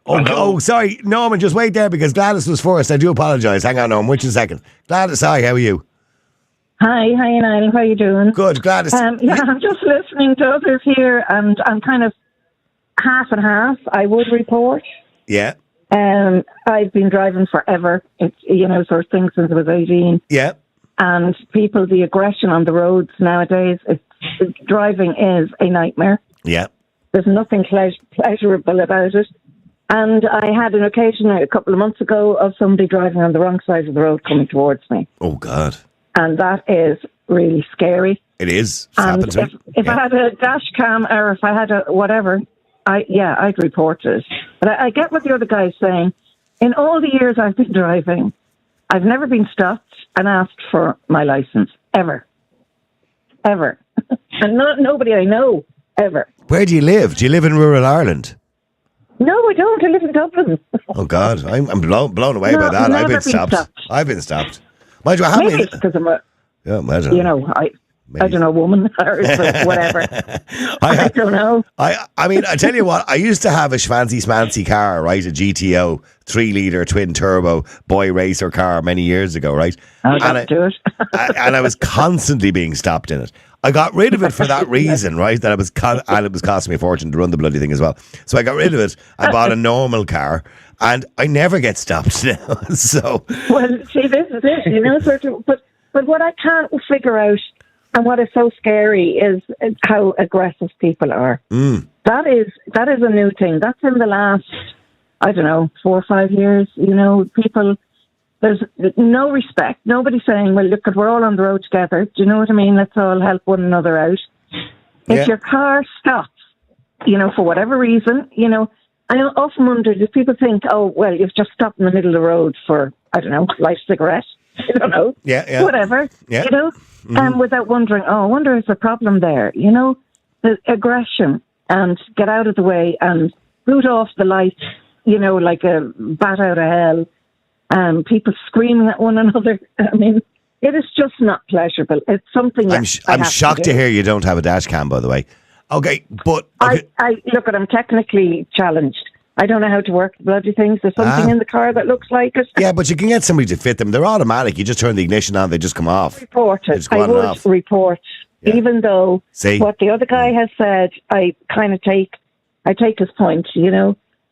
[SPEAKER 1] Oh, sorry, Norman, just wait there because Gladys was first. I do apologise. Hang on, Norman, wait a second. Gladys, hi, how are you?
[SPEAKER 8] Hi, Niall. How are you doing?
[SPEAKER 1] Good, Gladys.
[SPEAKER 8] I'm just listening to others here, and I'm kind of half and half. I would report.
[SPEAKER 1] Yeah.
[SPEAKER 8] I've been driving forever. It's sort of thing since I was 18.
[SPEAKER 1] Yeah.
[SPEAKER 8] And the aggression on the roads nowadays, driving is a nightmare.
[SPEAKER 1] Yeah.
[SPEAKER 8] There's nothing pleasurable about it. And I had an occasion a couple of months ago of somebody driving on the wrong side of the road coming towards me.
[SPEAKER 1] Oh, God.
[SPEAKER 8] And that is really scary.
[SPEAKER 1] It is.
[SPEAKER 8] And if I had a dash cam or if I had a whatever, I'd report it. But I get what the other guy's saying. In all the years I've been driving, I've never been stopped and asked for my license. Ever. Ever. And nobody I know, ever.
[SPEAKER 1] Where do you live? Do you live in rural Ireland?
[SPEAKER 8] No, I don't. I live in Dublin.
[SPEAKER 1] Oh, God. I'm blown away by that. I've been stopped. I've been stopped. Mind you, I haven't.
[SPEAKER 8] Maybe it's because I'm a...
[SPEAKER 1] Yeah, imagine.
[SPEAKER 8] I don't know, woman or whatever. I don't know.
[SPEAKER 1] I mean, I tell you what, I used to have a schmancy smancy car, right? A GTO 3-litre twin turbo boy racer car many years ago, right?
[SPEAKER 8] Don't do it.
[SPEAKER 1] And I was constantly being stopped in it. I got rid of it for that reason, right? That and it was costing me a fortune to run the bloody thing as well. So I got rid of it. I bought a normal car, and I never get stopped now. So
[SPEAKER 8] well, see, this is it, sort of. But what I can't figure out, and what is so scary, is how aggressive people are. That is a new thing. That's in the last, 4 or 5 years. People. There's no respect. Nobody's saying, well, look, we're all on the road together. Do you know what I mean? Let's all help one another out. If your car stops, for whatever reason, I often wonder, do people think, oh, well, you've just stopped in the middle of the road for, light cigarette? I don't know.
[SPEAKER 1] Yeah.
[SPEAKER 8] Whatever, without wondering, I wonder if there's a problem there. The aggression and get out of the way and boot off the lights, like a bat out of hell. People screaming at one another. I mean, it is just not pleasurable. It's something
[SPEAKER 1] I'm shocked to hear you don't have a dash cam, by the way. Okay, but...
[SPEAKER 8] Okay. I look at I'm technically challenged. I don't know how to work the bloody things. There's something in the car that looks like it.
[SPEAKER 1] Yeah, but you can get somebody to fit them. They're automatic. You just turn the ignition on, they just come off.
[SPEAKER 8] Report it. I would report. Yeah. Even though what the other guy has said, I kind of take his point,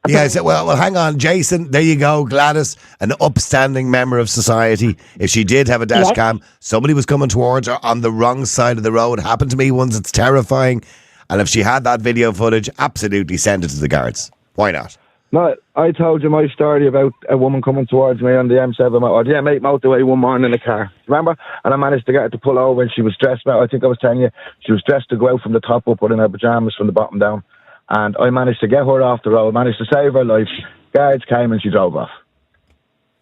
[SPEAKER 1] Yeah, well, hang on, Jason. There you go, Gladys, an upstanding member of society. If she did have a dash cam, somebody was coming towards her on the wrong side of the road. Happened to me once. It's terrifying. And if she had that video footage, absolutely send it to the guards. Why not?
[SPEAKER 6] No, I told you my story about a woman coming towards me on the M7 motorway one morning in a car. Remember? And I managed to get her to pull over, and she was dressed. I think I was telling you, she was dressed to go out from the top up, in her pajamas from the bottom down. And I managed to get her off the road, managed to save her life. Guards came and she drove off.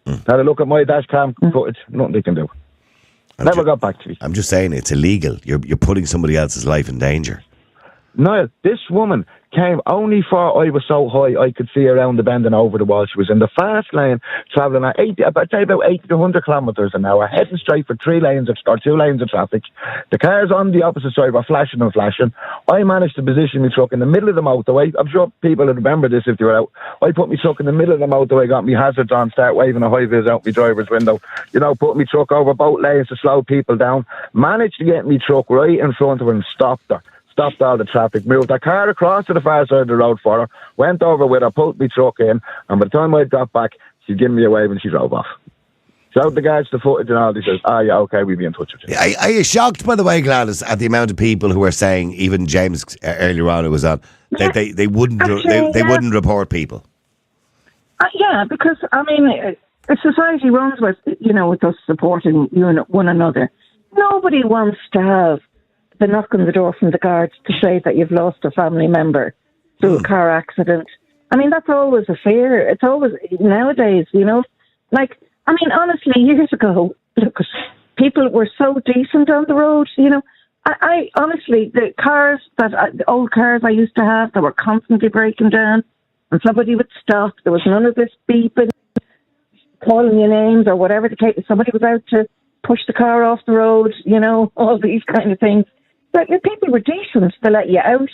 [SPEAKER 6] Had a look at my dash cam footage, nothing they can do. Never got back to me.
[SPEAKER 1] I'm just saying, it's illegal. You're putting somebody else's life in danger.
[SPEAKER 6] Niall, this woman came only for I was so high I could see around the bend and over the wall. She was in the fast lane, travelling at about 80 to 100 kilometres an hour, heading straight for 2 lanes of traffic. The cars on the opposite side were flashing and flashing. I managed to position my truck in the middle of the motorway. I'm sure people would remember this if they were out. I put my truck in the middle of the motorway, got my hazards on, start waving a high vis out my driver's window. Put my truck over both lanes to slow people down. Managed to get my truck right in front of her and stopped her. Stopped all the traffic, moved the car across to the far side of the road for her, went over with her, pulled my truck in, and by the time I got back, she'd given me a wave and she drove off. Showed the guards the footage and all, they says, yeah, okay, we'll be in touch with you.
[SPEAKER 1] Are you shocked, by the way, Gladys, at the amount of people who are saying, even James earlier on who was on, that they wouldn't they wouldn't report people?
[SPEAKER 8] Because, society runs with, with us supporting one another. Nobody wants to have the knock on the door from the guards to say that you've lost a family member through a car accident I mean, that's always a fear. It's always, nowadays, like, I mean, honestly, years ago, look, people were so decent on the road, I honestly, the old cars I used to have, that were constantly breaking down, and somebody would stop. There was none of this beeping, calling you names or whatever the case. Somebody was out to push the car off the road, all these kind of things. But people were decent. They let you out,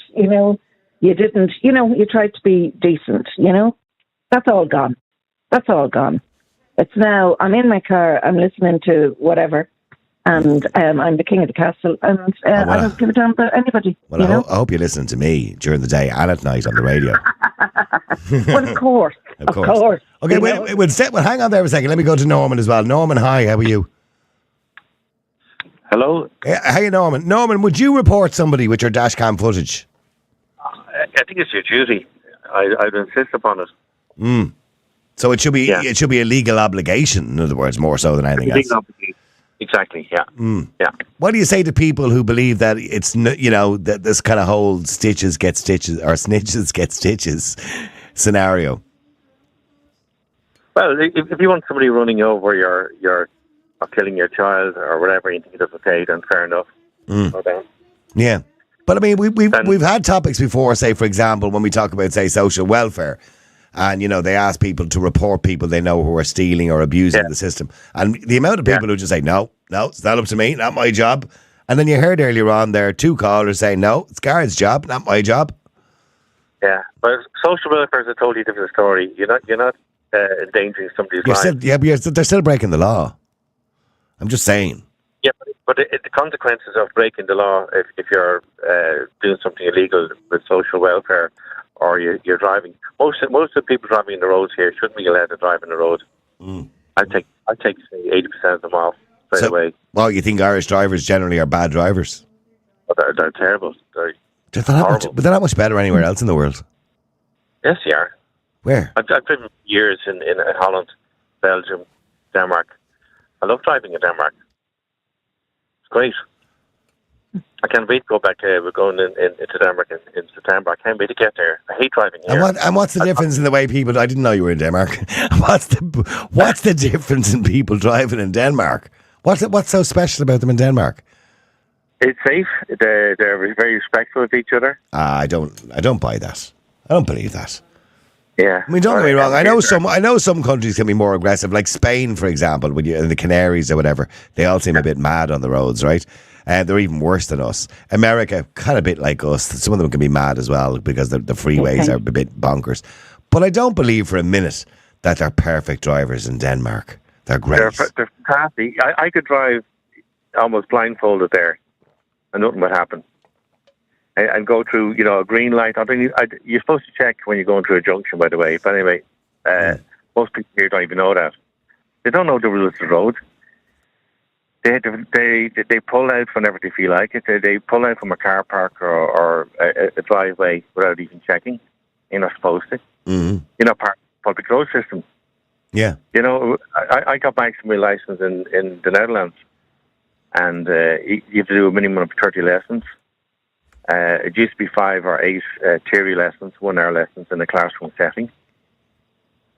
[SPEAKER 8] You didn't, you tried to be decent, That's all gone. That's all gone. It's now, I'm in my car, I'm listening to whatever, and I'm the king of the castle, and I don't give a damn about anybody.
[SPEAKER 1] Well, I hope you listen to me during the day and at night on the radio.
[SPEAKER 8] Well, of course. Of course.
[SPEAKER 1] Okay, we'll hang on there for a second. Let me go to Norman as well. Norman, hi, how are you?
[SPEAKER 9] Hello?
[SPEAKER 1] Hey, Norman. Norman, would you report somebody with your dashcam footage?
[SPEAKER 9] I think it's your duty. I'd insist upon it.
[SPEAKER 1] So it should be a legal obligation, in other words, more so than anything else.
[SPEAKER 9] Exactly, yeah. Yeah.
[SPEAKER 1] What do you say to people who believe that it's, that this kind of whole stitches get stitches or snitches get stitches scenario?
[SPEAKER 9] Well, if you want somebody running over your or killing your child or whatever, you think it's okay, then fair enough. Okay.
[SPEAKER 1] Yeah. But I mean, we've had topics before, say, for example, when we talk about, say, social welfare, and, they ask people to report people they know who are stealing or abusing the system. And the amount of people who just say, no, it's not up to me, not my job. And then you heard earlier on there 2 callers saying, no, it's Garrett's job, not my job.
[SPEAKER 9] Yeah, but social welfare is a totally different story. You're not endangering somebody's life.
[SPEAKER 1] But they're still breaking the law. I'm just saying.
[SPEAKER 9] Yeah, but the consequences of breaking the law, if you're doing something illegal with social welfare, or you're driving, most of the people driving in the roads here shouldn't be allowed to drive on the road. I'd take say 80% of them off straight away.
[SPEAKER 1] Well, you think Irish drivers generally are bad drivers?
[SPEAKER 9] Well, they're terrible. They're
[SPEAKER 1] horrible. But they're not much better anywhere else in the world.
[SPEAKER 9] Yes, they are.
[SPEAKER 1] Where?
[SPEAKER 9] I've driven years in Holland, Belgium, Denmark. I love driving in Denmark. It's great. I can't wait to go back. We're going into Denmark in September. I can't wait to get there. I hate driving here.
[SPEAKER 1] And what's the difference in the way people... I didn't know you were in Denmark. What's the difference in people driving in Denmark? What's so special about them in Denmark?
[SPEAKER 9] It's safe. They're very respectful of each other.
[SPEAKER 1] I don't buy that. I don't believe that.
[SPEAKER 9] Yeah.
[SPEAKER 1] I mean, don't get me wrong. I know some countries can be more aggressive, like Spain, for example, when you in the Canaries or whatever. They all seem a bit mad on the roads, right? And they're even worse than us. America, kind of a bit like us. Some of them can be mad as well because the freeways are a bit bonkers. But I don't believe for a minute that they're perfect drivers in Denmark. They're great.
[SPEAKER 9] They're fantastic. I could drive almost blindfolded there, and nothing would happen. And go through, a green light. You're supposed to check when you're going through a junction, by the way. But anyway, most people here don't even know that. They don't know the rules of the road. They pull out whenever they feel like it. They pull out from a car park or a driveway without even checking. You're not supposed to.
[SPEAKER 1] Mm-hmm.
[SPEAKER 9] You're not part of the public road system.
[SPEAKER 1] Yeah.
[SPEAKER 9] I got my license in the Netherlands, and you have to do a minimum of 30 lessons. It used to be 5 or 8 theory lessons, 1 hour lessons in a classroom setting.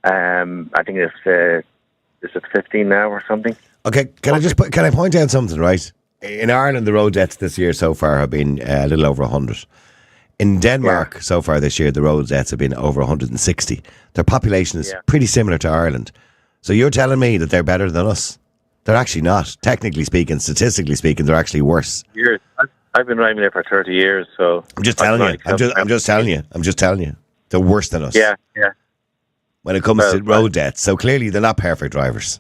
[SPEAKER 9] I think it's 15 now or something.
[SPEAKER 1] Okay, can I point out something, right? In Ireland, the road deaths this year so far have been a little over 100. In Denmark, so far this year, the road deaths have been over 160. Their population is pretty similar to Ireland. So you're telling me that they're better than us? They're actually not. Technically speaking, statistically speaking, they're actually worse.
[SPEAKER 9] Years. I've been driving there for 30 years, so...
[SPEAKER 1] I'm just telling you. I'm just telling you. They're worse than us.
[SPEAKER 9] Yeah.
[SPEAKER 1] When it comes to road deaths. So clearly they're not perfect drivers.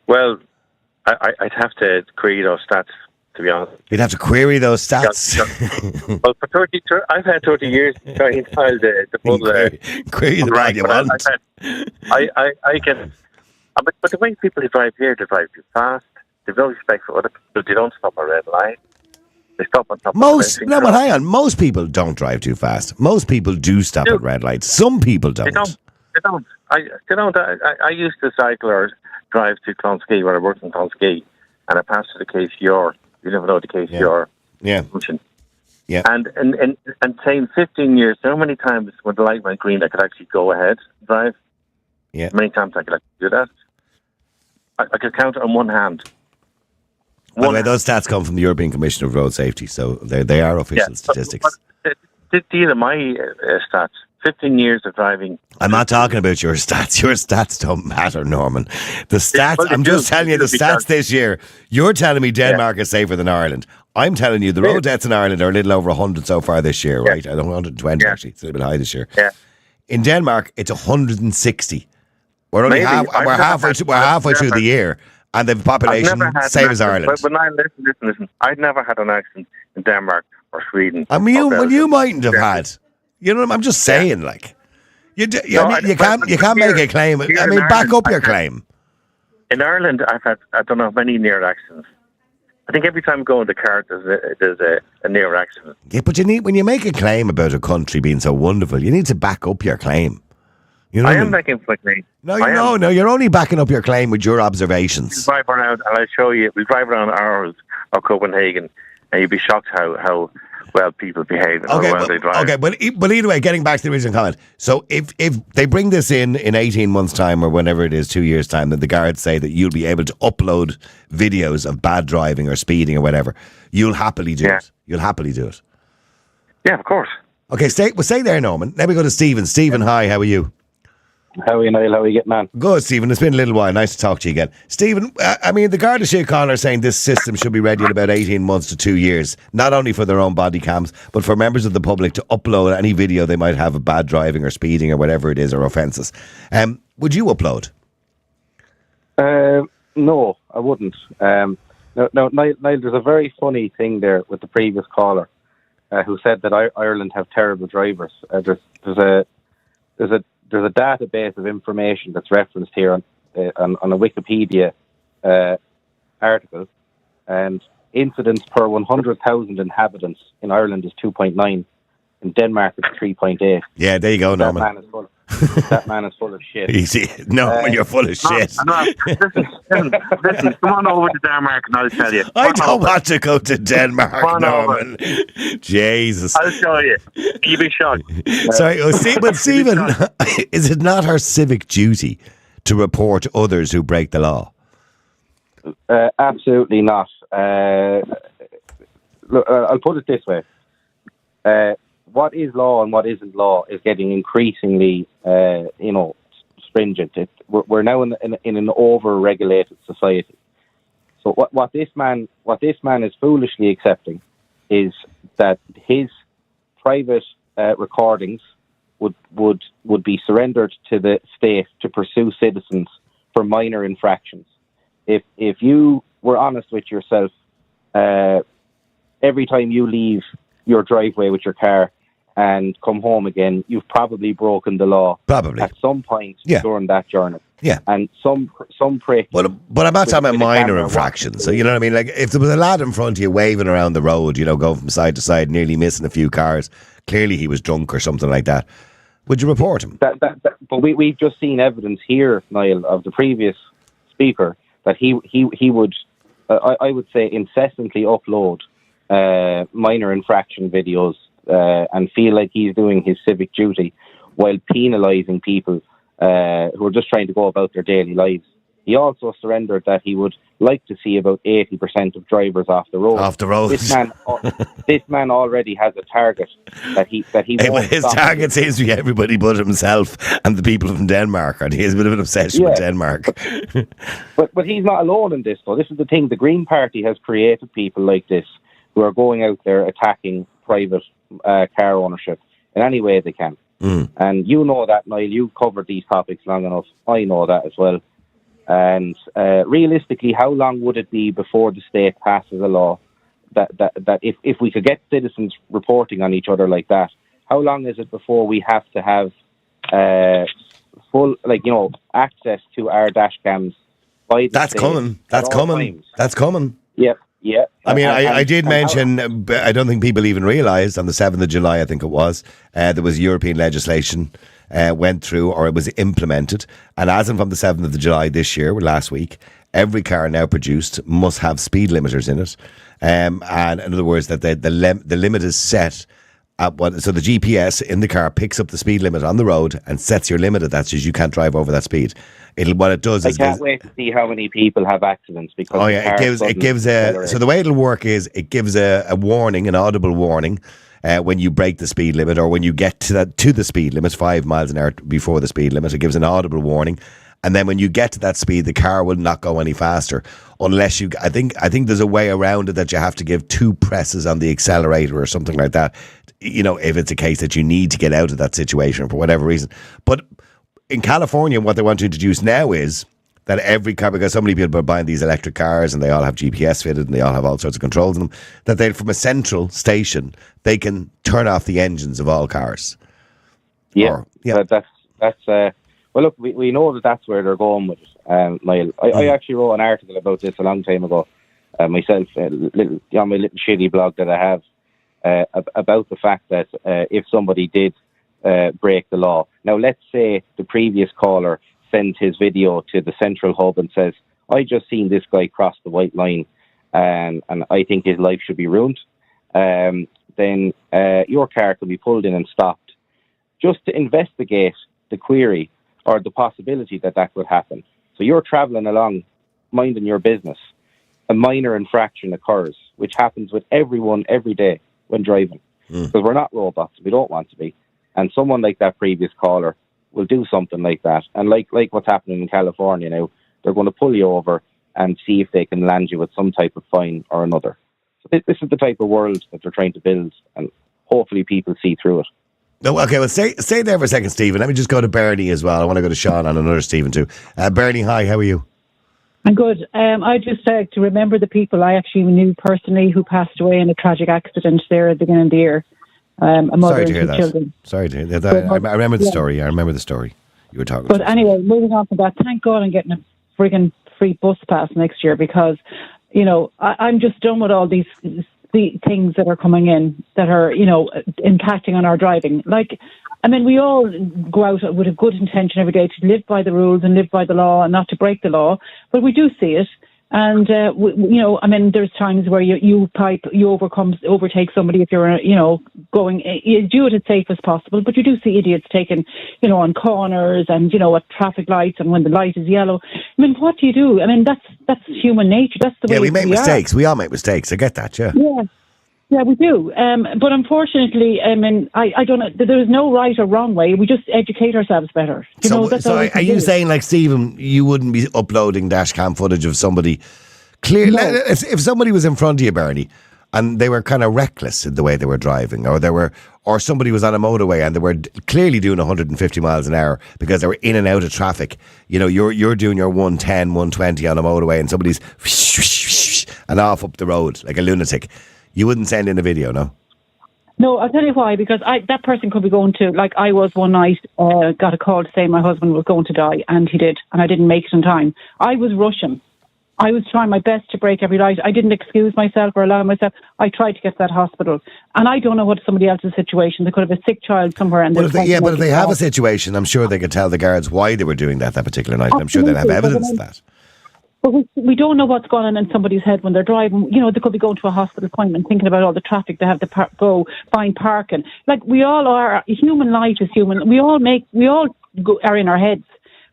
[SPEAKER 9] Well, I'd have to query those stats, to be honest.
[SPEAKER 1] You'd have to query those stats?
[SPEAKER 9] Well, I've had 30 years trying to file the full...
[SPEAKER 1] query the right you want.
[SPEAKER 9] I can... But the way people who drive here, they drive too fast. They have no respect for other people. They don't stop at red light. They stop on top
[SPEAKER 1] but hang on. Most people don't drive too fast. Most people do stop at red lights. Some people don't.
[SPEAKER 9] They don't. I used to cycle or drive to Clonskey when I worked in Clonskey, and I passed to the KCR. You never know the KCR.
[SPEAKER 1] Yeah.
[SPEAKER 9] Function.
[SPEAKER 1] Yeah.
[SPEAKER 9] And saying 15 years, how many times when the light went green I could actually go ahead, drive?
[SPEAKER 1] Yeah.
[SPEAKER 9] Many times I could actually do that. I could count it on one hand.
[SPEAKER 1] By the way, those stats come from the European Commission of Road Safety, so they are official statistics.
[SPEAKER 9] But these are my stats. 15 years of driving.
[SPEAKER 1] I'm not talking about your stats. Your stats don't matter, Norman. The stats,
[SPEAKER 9] well,
[SPEAKER 1] I'm just telling you the stats this year. You're telling me Denmark is safer than Ireland. I'm telling you the road deaths in Ireland are a little over 100 so far this year, right? I don't 120 actually. It's a little bit high this year.
[SPEAKER 9] Yeah.
[SPEAKER 1] In Denmark, it's 160. We're only halfway through the year, and the population same as Ireland.
[SPEAKER 9] But listen. I've never had an accident in Denmark or Sweden.
[SPEAKER 1] I mean, you mightn't have had. You know, I'm just saying, like, you can't make a claim. I mean, back up your claim.
[SPEAKER 9] In Ireland, I've had, I don't know how many near accidents. I think every time I go in the car, there's a near accident.
[SPEAKER 1] Yeah, but when you make a claim about a country being so wonderful, you need to back up your claim. You know
[SPEAKER 9] I am making a claim.
[SPEAKER 1] No, you're only backing up your claim with your observations.
[SPEAKER 9] We drive around, and I'll show you. We drive around Aarhus or Copenhagen, and you'd be shocked how well people behave and how well they drive.
[SPEAKER 1] Okay, but either way, getting back to the original comment. So if they bring this in 18 months' time or whenever it is, 2 years' time, then the guards say that you'll be able to upload videos of bad driving or speeding or whatever, you'll happily do it. You'll happily do it.
[SPEAKER 9] Yeah, of course.
[SPEAKER 1] Okay, stay there, Norman. Let me go to Stephen. Stephen, hi, how are you?
[SPEAKER 10] How are you, Niall? How are you getting on?
[SPEAKER 1] Good, Stephen. It's been a little while. Nice to talk to you again. Stephen, I mean, the Garda Síochána are saying this system should be ready in about 18 months to 2 years, not only for their own body cams, but for members of the public to upload any video they might have of bad driving or speeding or whatever it is, or offences. Would you upload?
[SPEAKER 10] No, I wouldn't. No, Niall, there's a very funny thing there with the previous caller who said that Ireland have terrible drivers. There's a database of information that's referenced here on a Wikipedia article, and incidents per 100,000 inhabitants in Ireland is 2.9. In Denmark, it's 3.8.
[SPEAKER 1] Yeah, there you go, Norman.
[SPEAKER 10] That man is full of shit.
[SPEAKER 1] Easy. No, you're full of shit.
[SPEAKER 9] Listen, come on over to Denmark and I'll tell you.
[SPEAKER 1] I don't want to go to Denmark, Norman. Jesus.
[SPEAKER 9] I'll show you. You'll be shocked.
[SPEAKER 1] Sorry, but Stephen, is it not our civic duty to report others who break the law?
[SPEAKER 10] Absolutely not. Look, I'll put it this way. What is law and what isn't law is getting increasingly, stringent. We're now in an over-regulated society. So what this man is foolishly accepting is that his private recordings would be surrendered to the state to pursue citizens for minor infractions. If you were honest with yourself, every time you leave your driveway with your car and come home again, you've probably broken the law.
[SPEAKER 1] Probably.
[SPEAKER 10] At some point during that journey.
[SPEAKER 1] Yeah.
[SPEAKER 10] And some prick...
[SPEAKER 1] But I'm not talking about minor infractions. So, you know what I mean? Like, if there was a lad in front of you waving around the road, going from side to side, nearly missing a few cars, clearly he was drunk or something like that, would you report him?
[SPEAKER 10] But we've just seen evidence here, Niall, of the previous speaker, that he would, I would say, incessantly upload minor infraction videos and feel like he's doing his civic duty while penalising people who are just trying to go about their daily lives. He also surrendered that he would like to see about 80% of drivers off the road.
[SPEAKER 1] Off the road.
[SPEAKER 10] This man already has a target that he won't
[SPEAKER 1] his target seems to be everybody but himself and the people from Denmark, and he has a bit of an obsession with Denmark.
[SPEAKER 10] But he's not alone in this, though. This is the thing. The Green Party has created people like this who are going out there attacking private car ownership in any way they can. And you know that, Niall. You've covered these topics long enough. I know that as well. And realistically, how long would it be before the state passes a law that if we could get citizens reporting on each other like that, how long is it before we have to have full, access to our dash cams by the state?
[SPEAKER 1] That's coming.
[SPEAKER 10] Yep. Yeah.
[SPEAKER 1] I mean, I did mention, I don't think people even realised, on the 7th of July, I think it was, there was European legislation went through, or it was implemented, and as from the 7th of July this year, last week, every car now produced must have speed limiters in it, And in other words, that the limit is set at what. So the GPS in the car picks up the speed limit on the road and sets your limit at that, so you can't drive over that speed. What it does is,
[SPEAKER 10] I can't wait to see how many people have accidents because.
[SPEAKER 1] Oh yeah, it gives a. So the way it'll work is it gives a warning, an audible warning. When you break the speed limit, or when you get to the speed limit, 5 miles an hour before the speed limit, it gives an audible warning. And then when you get to that speed, the car will not go any faster unless you. I think there's a way around it that you have to give 2 presses on the accelerator or something like that. If it's a case that you need to get out of that situation for whatever reason. But in California, what they want to introduce now is that every car, because so many people are buying these electric cars and they all have GPS fitted and they all have all sorts of controls in them, that they, from a central station, they can turn off the engines of all cars.
[SPEAKER 10] Yeah. That's well, look, we know that's where they're going with it, Niall. I actually wrote an article about this a long time ago, myself, on my little shitty blog that I have, about the fact that if somebody did break the law. Now, let's say the previous caller sends his video to the central hub and says, I just seen this guy cross the white line and I think his life should be ruined. Then your car could be pulled in and stopped just to investigate the query or the possibility that could happen. So you're travelling along, minding your business. A minor infraction occurs, which happens with everyone every day when driving. Because we're not robots, we don't want to be. And someone like that previous caller will do something like that. And like what's happening in California now, they're going to pull you over and see if they can land you with some type of fine or another. So this is the type of world that they're trying to build, and hopefully people see through it.
[SPEAKER 1] No, okay, well, stay there for a second, Stephen. Let me just go to Bernie as well. I want to go to Sean and another Stephen too. Bernie, hi, how are you?
[SPEAKER 11] I'm good. I just like to remember the people I actually knew personally who passed away in a tragic accident there at the beginning of the year. A mother and 2 children.
[SPEAKER 1] Sorry to hear that. I remember the story. I remember the story you were talking about.
[SPEAKER 11] But anyway, moving on from that, thank God I'm getting a frigging free bus pass next year because, I'm just done with all these things that are coming in that are, impacting on our driving. We all go out with a good intention every day to live by the rules and live by the law and not to break the law, but we do see it. And, there's times where you overtake somebody if you're, going, you do it as safe as possible, but you do see idiots taking, on corners and, at traffic lights and when the light is yellow. What do you do? That's human nature. That's the way
[SPEAKER 1] we make mistakes. We all make mistakes. I get that, yeah.
[SPEAKER 11] Yeah, we do. But unfortunately, I don't know. There's no right or wrong way. We just educate ourselves better.
[SPEAKER 1] Are you saying, like Stephen, you wouldn't be uploading dashcam footage of somebody? Clearly, no. If somebody was in front of you, Bernie, and they were kind of reckless in the way they were driving, or somebody was on a motorway and they were clearly doing 150 miles an hour because they were in and out of traffic. You're doing your 110, 120 on a motorway, and somebody's and off up the road like a lunatic. You wouldn't send in a video, no?
[SPEAKER 11] No, I'll tell you why. Because that person could be going to, like I was one night, got a call to say my husband was going to die, and he did, and I didn't make it in time. I was rushing. I was trying my best to break every light. I didn't excuse myself or allow myself. I tried to get to that hospital. And I don't know what somebody else's situation. They could have a sick child somewhere. And
[SPEAKER 1] but if they have a situation, I'm sure they could tell the guards why they were doing that particular night. I'm sure they'll have evidence of that.
[SPEAKER 11] But we don't know what's going on in somebody's head when they're driving. They could be going to a hospital appointment, thinking about all the traffic they have to go, find parking. Like, we all are. Human life is human. We all are in our heads.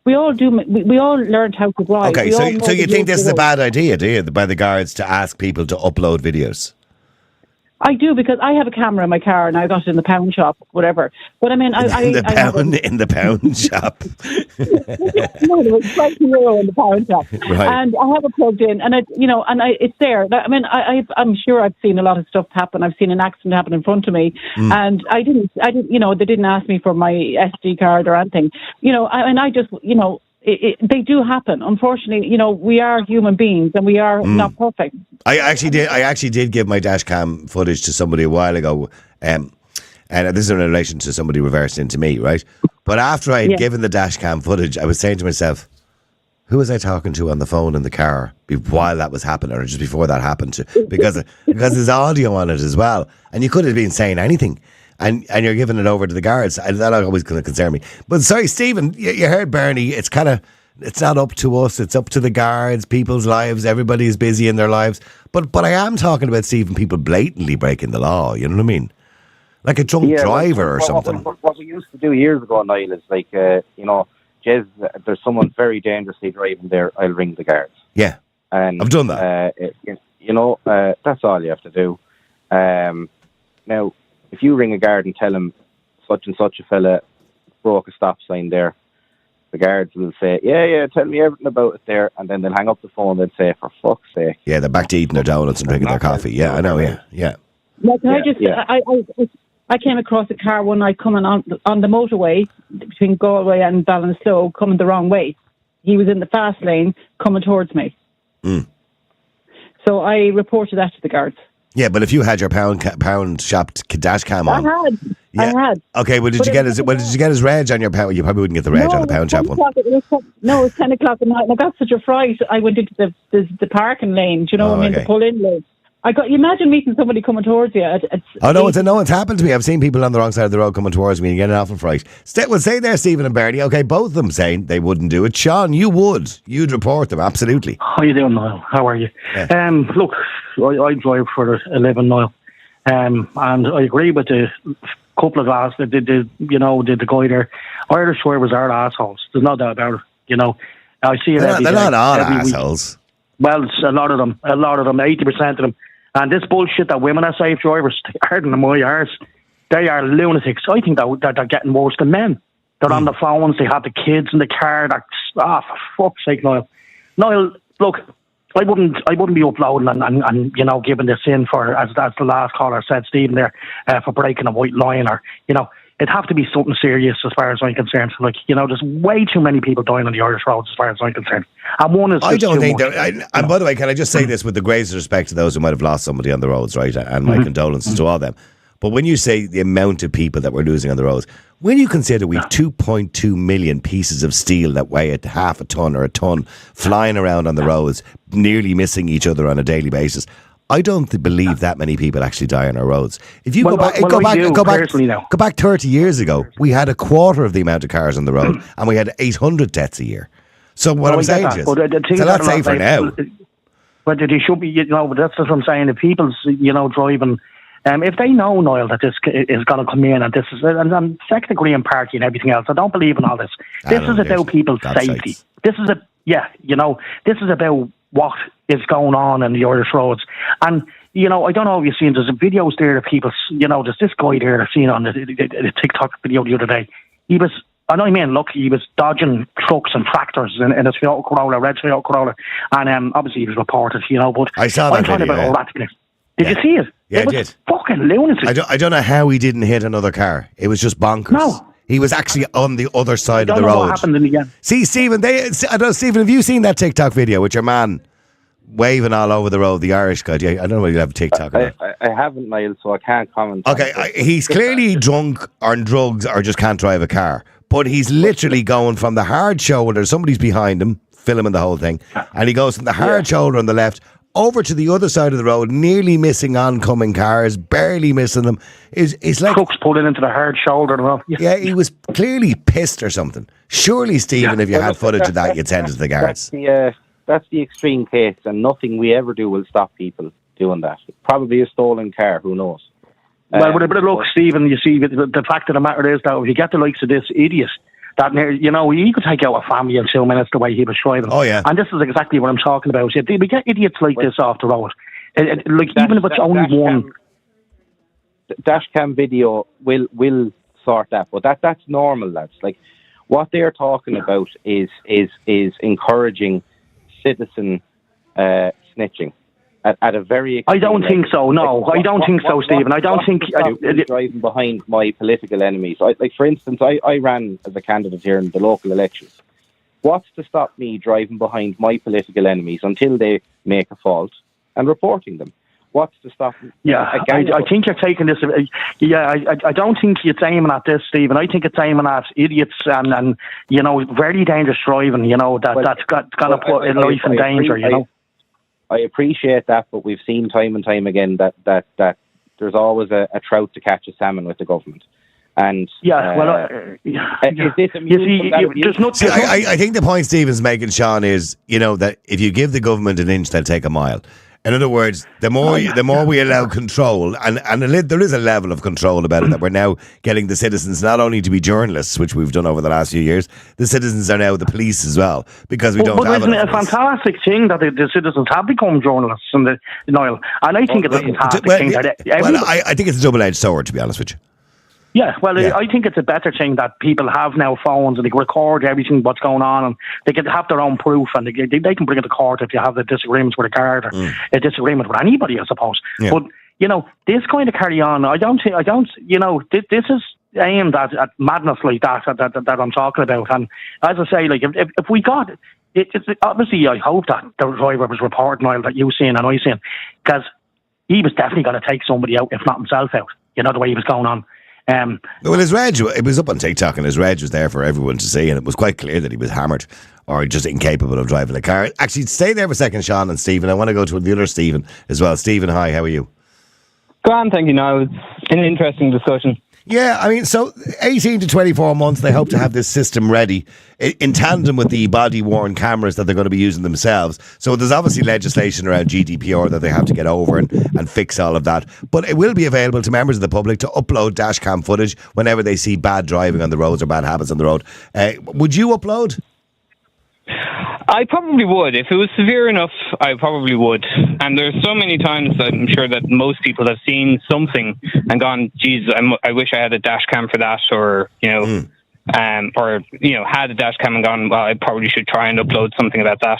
[SPEAKER 11] We all do. We all learned how to drive.
[SPEAKER 1] Okay, so you think this is a bad idea, do you, by the guards to ask people to upload videos?
[SPEAKER 11] I do, because I have a camera in my car and I got it in the pound shop, whatever. But
[SPEAKER 1] in the pound shop.
[SPEAKER 11] No, it was €20 in the pound shop, right. And I have it plugged in, and it's there. I'm sure I've seen a lot of stuff happen. I've seen an accident happen in front of me, and I didn't. They didn't ask me for my SD card or anything. They do happen. Unfortunately, we are human beings and we are not perfect.
[SPEAKER 1] I actually did give my dashcam footage to somebody a while ago, and this is in relation to somebody reversed into me, right? But after I had given the dashcam footage, I was saying to myself, who was I talking to on the phone in the car while that was happening, or just before that happened? Because there's audio on it as well, and you could have been saying anything. And you're giving it over to the guards. That always going to concern me. But sorry, Stephen, you heard Bernie. It's kind of It's not up to us. It's up to the guards, people's lives. Everybody is busy in their lives. But I am talking about, Stephen, people blatantly breaking the law. You know what I mean? Like a drunk driver or something.
[SPEAKER 10] What we used to do years ago, Niall, is like, Jez, there's someone very dangerously driving there, I'll ring the guards.
[SPEAKER 1] Yeah,
[SPEAKER 10] and
[SPEAKER 1] I've done that.
[SPEAKER 10] That's all you have to do. Now, if you ring a guard and tell him such and such a fella broke a stop sign there, the guards will say, yeah, tell me everything about it there, and then they'll hang up the phone and say, for fuck's sake.
[SPEAKER 1] Yeah, they're back to eating their donuts and drinking their coffee. Yeah, I know, yeah.
[SPEAKER 11] Like, I came across a car one night coming on the motorway between Galway and Ballinasloe, coming the wrong way. He was in the fast lane coming towards me. So I reported that to the guards.
[SPEAKER 1] Yeah, but if you had your pound shop Dashcam on,
[SPEAKER 11] I had.
[SPEAKER 1] Okay, well, did you get his reg on your pound? You probably wouldn't get the reg on the pound shop one.
[SPEAKER 11] It was 10 o'clock at night, and I got such a fright. I went into the parking lane. Do you know what I mean? The pull-in lane. You imagine meeting somebody coming towards you.
[SPEAKER 1] It's happened to me. I've seen people on the wrong side of the road coming towards me and getting an awful fright. Say there, Stephen and Bernie. Okay, both of them saying they wouldn't do it. Sean, you would. You'd report them, absolutely.
[SPEAKER 12] How you doing, Niall? How are you?
[SPEAKER 1] Yeah.
[SPEAKER 12] Look, I drive for a living, Niall. And I agree with the couple of guys that did the guy there. Irish drivers are assholes. There's no doubt about it. You know, I see it every day.
[SPEAKER 1] They're not all assholes.
[SPEAKER 12] Week. Well, it's a lot of them, 80% of them. And this bullshit that women are safe drivers, harder than my arse, they are lunatics. I think that they're getting worse than men. They're on the phones, they have the kids in the car. For fuck's sake, Niall. Niall, look, I wouldn't be uploading and giving this in for, as the last caller said, Stephen there, for breaking a white line, or, it'd have to be something serious as far as I'm concerned. Like, there's way too many people dying on the Irish roads as far as I'm concerned. And one is
[SPEAKER 1] I don't think that. And by the way, can I just say this with the greatest respect to those who might have lost somebody on the roads, right? And my condolences to all them. But when you say the amount of people that we're losing on the roads, when you consider we've 2.2 million pieces of steel that weigh at half a ton or a ton flying around on the roads, nearly missing each other on a daily basis, I don't believe that many people actually die on our roads. If you go back 30 years ago, we had a quarter of the amount of cars on the road, and we had 800 deaths a year. So what I'm saying is, it's a lot safer now.
[SPEAKER 12] But they should be, but that's what I'm saying. If people's, driving, if they know, Niall, that this is going to come in, and this is, and I'm second degree in party and everything else, I don't believe in all this. This is about people's safety. This is this is about what is going on in the Irish roads. And, I don't know if you've seen, there's videos there of people, there's this guy there I've seen on the TikTok video the other day. He was dodging trucks and tractors in a Toyota Corolla, red Toyota Corolla. And obviously he was reported, but
[SPEAKER 1] I saw that video.
[SPEAKER 12] Did you see it?
[SPEAKER 1] Yeah,
[SPEAKER 12] it was
[SPEAKER 1] I did.
[SPEAKER 12] Fucking lunatic.
[SPEAKER 1] I don't know how he didn't hit another car. It was just bonkers.
[SPEAKER 12] No.
[SPEAKER 1] He was actually on the other side of the
[SPEAKER 12] road.
[SPEAKER 1] road.
[SPEAKER 12] What happened in the end?
[SPEAKER 1] See, Stephen, Stephen, have you seen that TikTok video with your man waving all over the road, the Irish guy? I don't know whether you have a TikTok or not.
[SPEAKER 10] I haven't, Niall, so I can't comment.
[SPEAKER 1] Okay, he's clearly drunk or on drugs or just can't drive a car. But he's literally going from the hard shoulder, somebody's behind him, filming the whole thing, and he goes from the hard shoulder on the left over to the other side of the road, nearly missing oncoming cars, barely missing them. It's like
[SPEAKER 12] trucks pulling into the hard shoulder.
[SPEAKER 1] Yeah, he was clearly pissed or something. Surely, Stephen, if you had footage of that, you'd send it to the guards.
[SPEAKER 10] That's the extreme case, and nothing we ever do will stop people doing that. Probably a stolen car, who knows?
[SPEAKER 12] Well, but look, Stephen, you see, the fact of the matter is that if you get the likes of this idiot, that, he could take out a family in 2 minutes the way he was driving.
[SPEAKER 1] Oh, yeah.
[SPEAKER 12] And this is exactly what I'm talking about. We get idiots like this off the road. Even if it's only one.
[SPEAKER 10] Dashcam video will sort that, but that's normal, lads. Like, what they're talking about is encouraging citizen snitching at a very.
[SPEAKER 12] I don't think so. No, I don't think so, Stephen. I don't think
[SPEAKER 10] driving behind my political enemies. For instance, I ran as a candidate here in the local elections. What's to stop me driving behind my political enemies until they make a fault and reporting them? What's to stop me?
[SPEAKER 12] Yeah, I think you're taking this. I don't think it's aiming at this, Stephen. I think it's aiming at idiots and very dangerous driving. That's going to put life in danger.
[SPEAKER 10] I appreciate that, but we've seen time and time again that there's always a trout to catch a salmon with the government. And is this
[SPEAKER 1] I think the point Stephen's making, Sean, is that if you give the government an inch, they'll take a mile. In other words, the more we allow control, and there is a level of control about it, that we're now getting the citizens not only to be journalists, which we've done over the last few years, the citizens are now the police as well, because we don't have
[SPEAKER 12] isn't it a fantastic thing that the citizens have become journalists, Niall? And I think it's a fantastic thing.
[SPEAKER 1] I think it's a double-edged sword, to be honest with you.
[SPEAKER 12] Yeah, I think it's a better thing that people have now phones and they can record everything what's going on, and they can have their own proof, and they can bring it to court if you have the disagreements with a guard or a disagreement with anybody, I suppose. Yeah. But this kind of carry on, I don't. This is aimed at madness like that I'm talking about. And as I say, like if we got it's obviously, I hope that the driver was reporting Niall that you seen and I seen, because he was definitely going to take somebody out, if not himself out. The way he was going on.
[SPEAKER 1] Well, his reg, it was up on TikTok, and his reg was there for everyone to see, and it was quite clear that he was hammered or just incapable of driving a car. Actually, stay there for a second, Sean and Stephen. I want to go to the other Stephen as well. Stephen, hi, how are you?
[SPEAKER 13] Grand, thank you, Niall. It's an interesting discussion.
[SPEAKER 1] Yeah, I mean, so 18 to 24 months, they hope to have this system ready in tandem with the body-worn cameras that they're going to be using themselves. So there's obviously legislation around GDPR that they have to get over and fix all of that. But it will be available to members of the public to upload dashcam footage whenever they see bad driving on the roads or bad habits on the road. Would you upload?
[SPEAKER 13] I probably would. If it was severe enough, I probably would. And there's so many times I'm sure that most people have seen something and gone, geez, I wish I had a dash cam for that, or, had a dash cam and gone, well, I probably should try and upload something about that.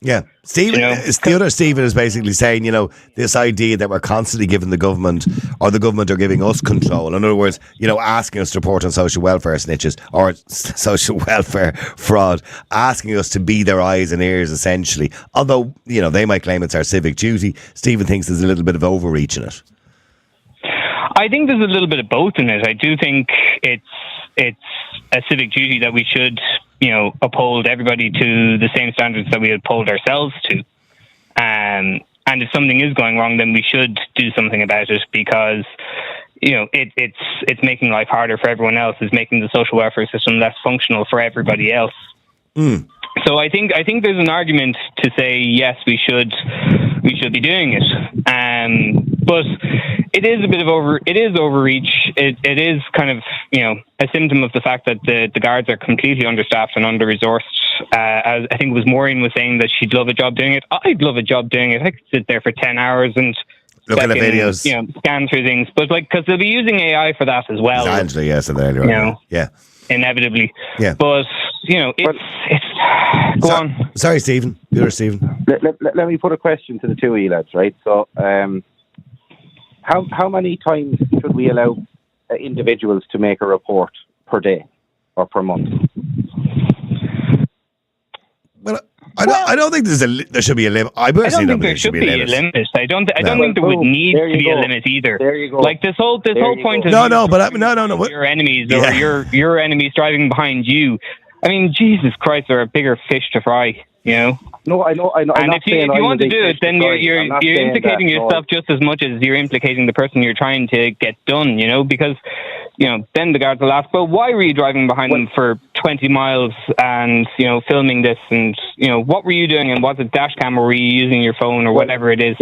[SPEAKER 1] Yeah. Stephen, the other Stephen is basically saying, this idea that we're constantly giving the government, or the government are giving us control. In other words, asking us to report on social welfare snitches or social welfare fraud, asking us to be their eyes and ears, essentially. Although, they might claim it's our civic duty. Stephen thinks there's a little bit of overreach in it.
[SPEAKER 13] I think there's a little bit of both in it. I do think it's a civic duty that we should, uphold everybody to the same standards that we uphold ourselves to. And if something is going wrong, then we should do something about it, because, it's making life harder for everyone else. It's making the social welfare system less functional for everybody else.
[SPEAKER 1] Mm.
[SPEAKER 13] So I think there's an argument to say, yes, we should be doing it. But it is a bit of overreach. It is kind of, a symptom of the fact that the guards are completely understaffed and under-resourced. As I think it was Maureen was saying that she'd love a job doing it. I'd love a job doing it. I could sit there for 10 hours and
[SPEAKER 1] look at the videos,
[SPEAKER 13] scan through things. But because they'll be using AI for that as well.
[SPEAKER 1] Exactly, yes, and then yeah,
[SPEAKER 13] inevitably.
[SPEAKER 1] Yeah,
[SPEAKER 13] but it's go on.
[SPEAKER 1] Sorry, Stephen. You're Stephen.
[SPEAKER 10] Let me put a question to the two of you lads, right? So, how many times should we allow individuals to make a report per day or per month?
[SPEAKER 1] Well, I don't think there should be a limit. I personally don't think there should be a limit.
[SPEAKER 13] I don't think there would need to be a limit either.
[SPEAKER 10] There you go.
[SPEAKER 13] Like this whole point of your enemies or your enemies driving behind you. I mean, Jesus Christ, they're a bigger fish to fry.
[SPEAKER 10] No, I know.
[SPEAKER 13] And if you want to do it, then you're implicating yourself just as much as you're implicating the person you're trying to get done. Because then the guards will ask, well, why were you driving behind them for 20 miles and filming this, and what were you doing, and was it dash cam, or were you using your phone, or whatever it is?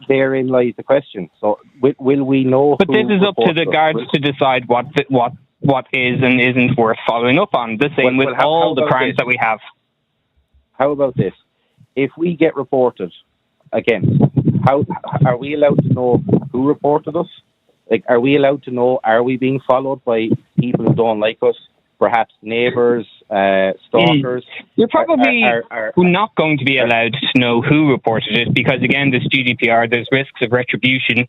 [SPEAKER 10] Therein lies the question. So will we know?
[SPEAKER 13] But this is up to the guards to decide what is and isn't worth following up on. The same with all the crimes that we have.
[SPEAKER 10] How about this? If we get reported again, how are we allowed to know who reported us? Like, are we allowed to know? Are we being followed by people who don't like us? Perhaps neighbours, stalkers.
[SPEAKER 13] You're probably not going to be allowed to know who reported it, because again, this GDPR, there's risks of retribution.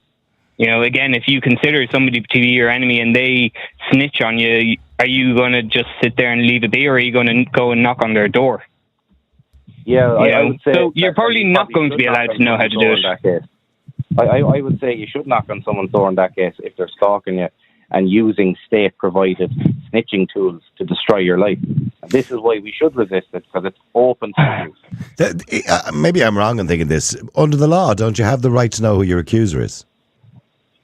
[SPEAKER 13] Again, if you consider somebody to be your enemy and they snitch on you, are you going to just sit there and leave it be, or are you going to go and knock on their door?
[SPEAKER 10] Yeah, I would say.
[SPEAKER 13] So you're probably not going to be allowed to know how to do it.
[SPEAKER 10] I would say you should knock on someone's door in that case if they're stalking you and using state-provided snitching tools to destroy your life. And this is why we should resist it, because it's open to use.
[SPEAKER 1] Maybe I'm wrong in thinking this. Under the law, don't you have the right to know who your accuser is?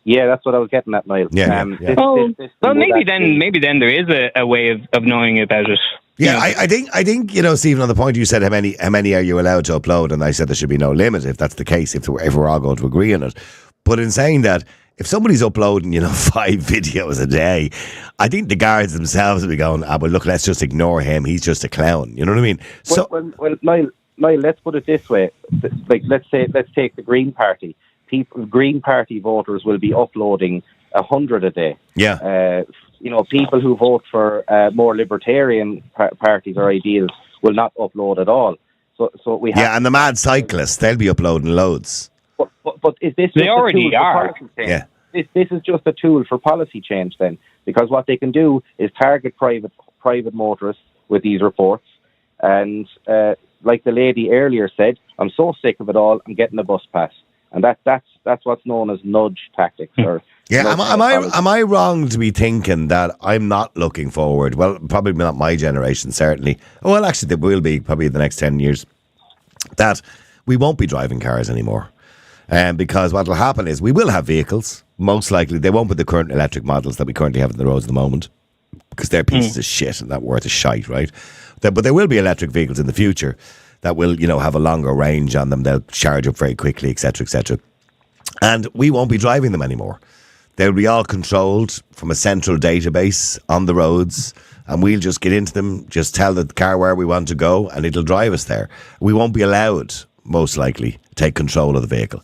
[SPEAKER 10] Yeah, that's what I was getting at, Niall.
[SPEAKER 1] Yeah.
[SPEAKER 13] Maybe then there is a way of knowing about it.
[SPEAKER 1] Yeah, I think Stephen, on the point you said, how many are you allowed to upload, and I said there should be no limit if that's the case, if we're all going to agree on it. But in saying that, if somebody's uploading 5 videos a day, I think the guards themselves will be going, well, look, let's just ignore him. He's just a clown. You know what I mean? So,
[SPEAKER 10] well, Niall, let's put it this way. Like, let's take the Green Party. Green Party voters will be uploading 100 a day.
[SPEAKER 1] Yeah.
[SPEAKER 10] People who vote for more libertarian parties or ideals will not upload at all. So we have.
[SPEAKER 1] Yeah, and the mad cyclists, they'll be uploading loads.
[SPEAKER 10] But is this?
[SPEAKER 13] They already are.
[SPEAKER 10] Yeah. This is just a tool for policy change then, because what they can do is target private motorists with these reports, and like the lady earlier said, I'm so sick of it all, I'm getting a bus pass, and that's what's known as nudge tactics. Or
[SPEAKER 1] yeah, am I wrong to be thinking that I'm not looking forward? Well, probably not my generation, certainly. Well, actually, there will be probably the next 10 years that we won't be driving cars anymore. Because what will happen is we will have vehicles. Most likely, they won't be the current electric models that we currently have on the roads at the moment, because they're pieces of shit and not worth a shite, right? But there will be electric vehicles in the future that will, have a longer range on them. They'll charge up very quickly, etc., etc. And we won't be driving them anymore. They'll be all controlled from a central database on the roads, and we'll just get into them, just tell the car where we want to go, and it'll drive us there. We won't be allowed, most likely, to take control of the vehicle.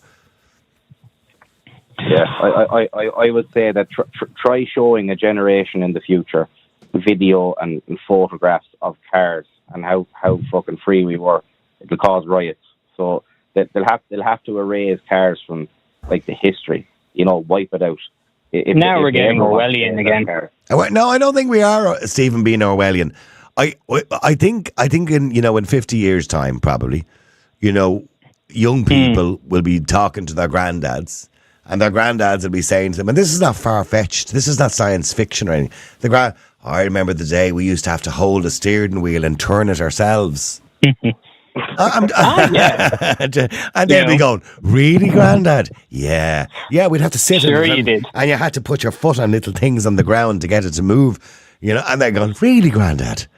[SPEAKER 10] Yeah, I would say that try showing a generation in the future video and photographs of cars and how fucking free we were. It'll cause riots. So they'll have to erase cars from like the history. Wipe it out.
[SPEAKER 13] Now we're getting Orwellian again.
[SPEAKER 1] No, I don't think we are, Stephen, being Orwellian. I think in 50 years' time, probably, young people will be talking to their granddads. And their granddads will be saying to them, and this is not far-fetched, this is not science fiction or anything. I remember the day we used to have to hold a steering wheel and turn it ourselves. And they'll be going, really, Grandad? Yeah, we'd have to sit
[SPEAKER 13] sure
[SPEAKER 1] in it.
[SPEAKER 13] You did.
[SPEAKER 1] And you had to put your foot on little things on the ground to get it to move. And they're going, really, Grandad?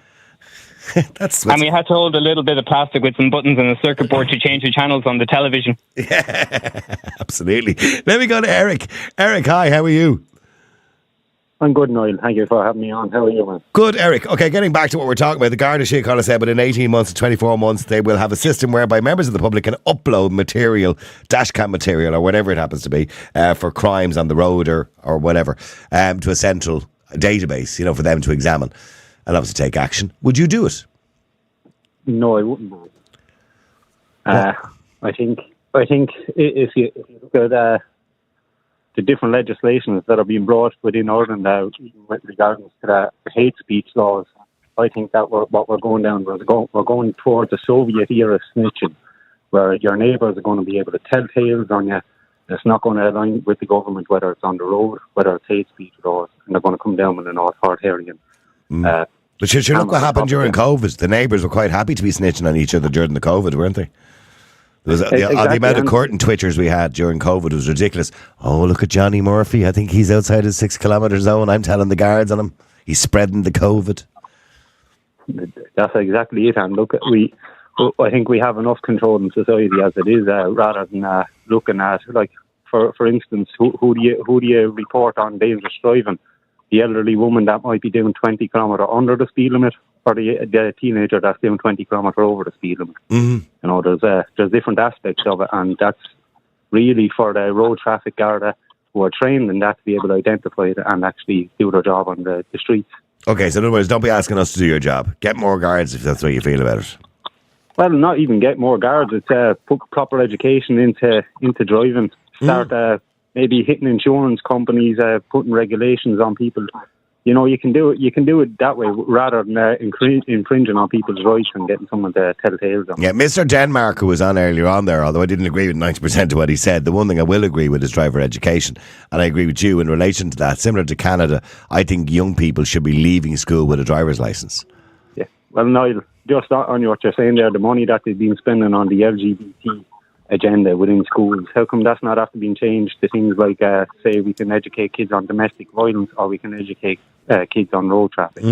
[SPEAKER 13] And we had to hold a little bit of plastic with some buttons and a circuit board to change the channels on the television.
[SPEAKER 1] Yeah, absolutely. Let me go to Eric. Eric, hi, how are you?
[SPEAKER 14] I'm good, Niall. Thank you for having me on. How are you, man?
[SPEAKER 1] Good, Eric. Okay, getting back to what we're talking about, the Gardai shit kind of said, but in 18 months to 24 months, they will have a system whereby members of the public can upload material, dashcam material, or whatever it happens to be, for crimes on the road or whatever, to a central database, for them to examine and obviously take action. Would you do it?
[SPEAKER 14] No, I wouldn't. I think if you look at the different legislations that are being brought within Ireland now, with regards to the hate speech laws, I think that what we're going down, we're going towards the Soviet era snitching, where your neighbours are going to be able to tell tales on you. It's not going to align with the government, whether it's on the road, whether it's hate speech laws, and they're going to come down with an authoritarian.
[SPEAKER 1] But sure, look what happened during COVID. The neighbours were quite happy to be snitching on each other during the COVID, weren't they? There was the amount of curtain twitchers we had during COVID was ridiculous. Oh, look at Johnny Murphy. I think he's outside his 6 kilometre zone. I'm telling the guards on him. He's spreading the COVID.
[SPEAKER 14] That's exactly it. And look, I think we have enough control in society as it is, rather than looking at, like, for instance, who do you report on dangerous driving? The elderly woman that might be doing 20 kilometre under the speed limit, or the teenager that's doing 20 kilometre over the speed limit.
[SPEAKER 1] Mm-hmm.
[SPEAKER 14] There's different aspects of it, and that's really for the road traffic guard who are trained in that to be able to identify it and actually do their job on the streets.
[SPEAKER 1] Okay, so in other words, don't be asking us to do your job. Get more guards if that's the way you feel about it.
[SPEAKER 14] Well, not even get more guards. It's put proper education into driving. Start maybe hitting insurance companies, putting regulations on people. You can do it that way rather than infringing on people's rights and getting someone to tell tales on.
[SPEAKER 1] Yeah, Mr. Denmark, who was on earlier on there, although I didn't agree with 90% of what he said, the one thing I will agree with is driver education. And I agree with you in relation to that. Similar to Canada, I think young people should be leaving school with a driver's licence.
[SPEAKER 14] Yeah. Well, Niall, just on what you're saying there, the money that they've been spending on the LGBT agenda within schools. How come that's not after being changed to things like, say, we can educate kids on domestic violence, or we can educate kids on road traffic?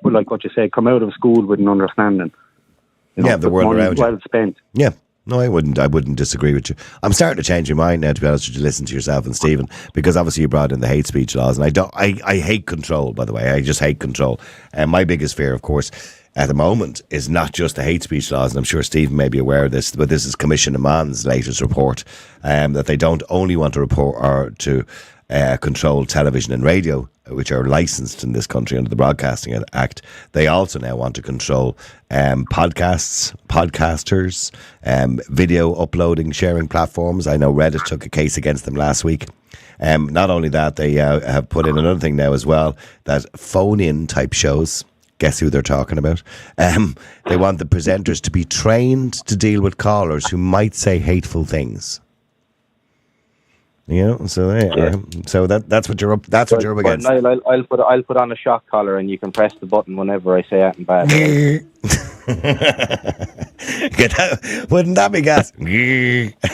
[SPEAKER 14] But like what you said, come out of school with an understanding.
[SPEAKER 1] The world around you.
[SPEAKER 14] Well spent.
[SPEAKER 1] Yeah. No, I wouldn't disagree with you. I'm starting to change my mind now, to be honest with you, listen to yourself and Stephen, because obviously you brought in the hate speech laws, and I hate control, by the way. I just hate control. And my biggest fear, of course, at the moment is not just the hate speech laws, and I'm sure Stephen may be aware of this, but this is Commission Amman's latest report, that they don't only want to report or to control television and radio, which are licensed in this country under the Broadcasting Act. They also now want to control podcasts, podcasters, video uploading, sharing platforms. I know Reddit took a case against them last week. Not only that, they have put in another thing now as well, that phone-in type shows, guess who they're talking about? They want the presenters to be trained to deal with callers who might say hateful things. So there you are. So that's what you're up. That's what you're up against.
[SPEAKER 10] I'll put on a shock collar, and you can press the button whenever I say anything bad.
[SPEAKER 1] Wouldn't that be gas?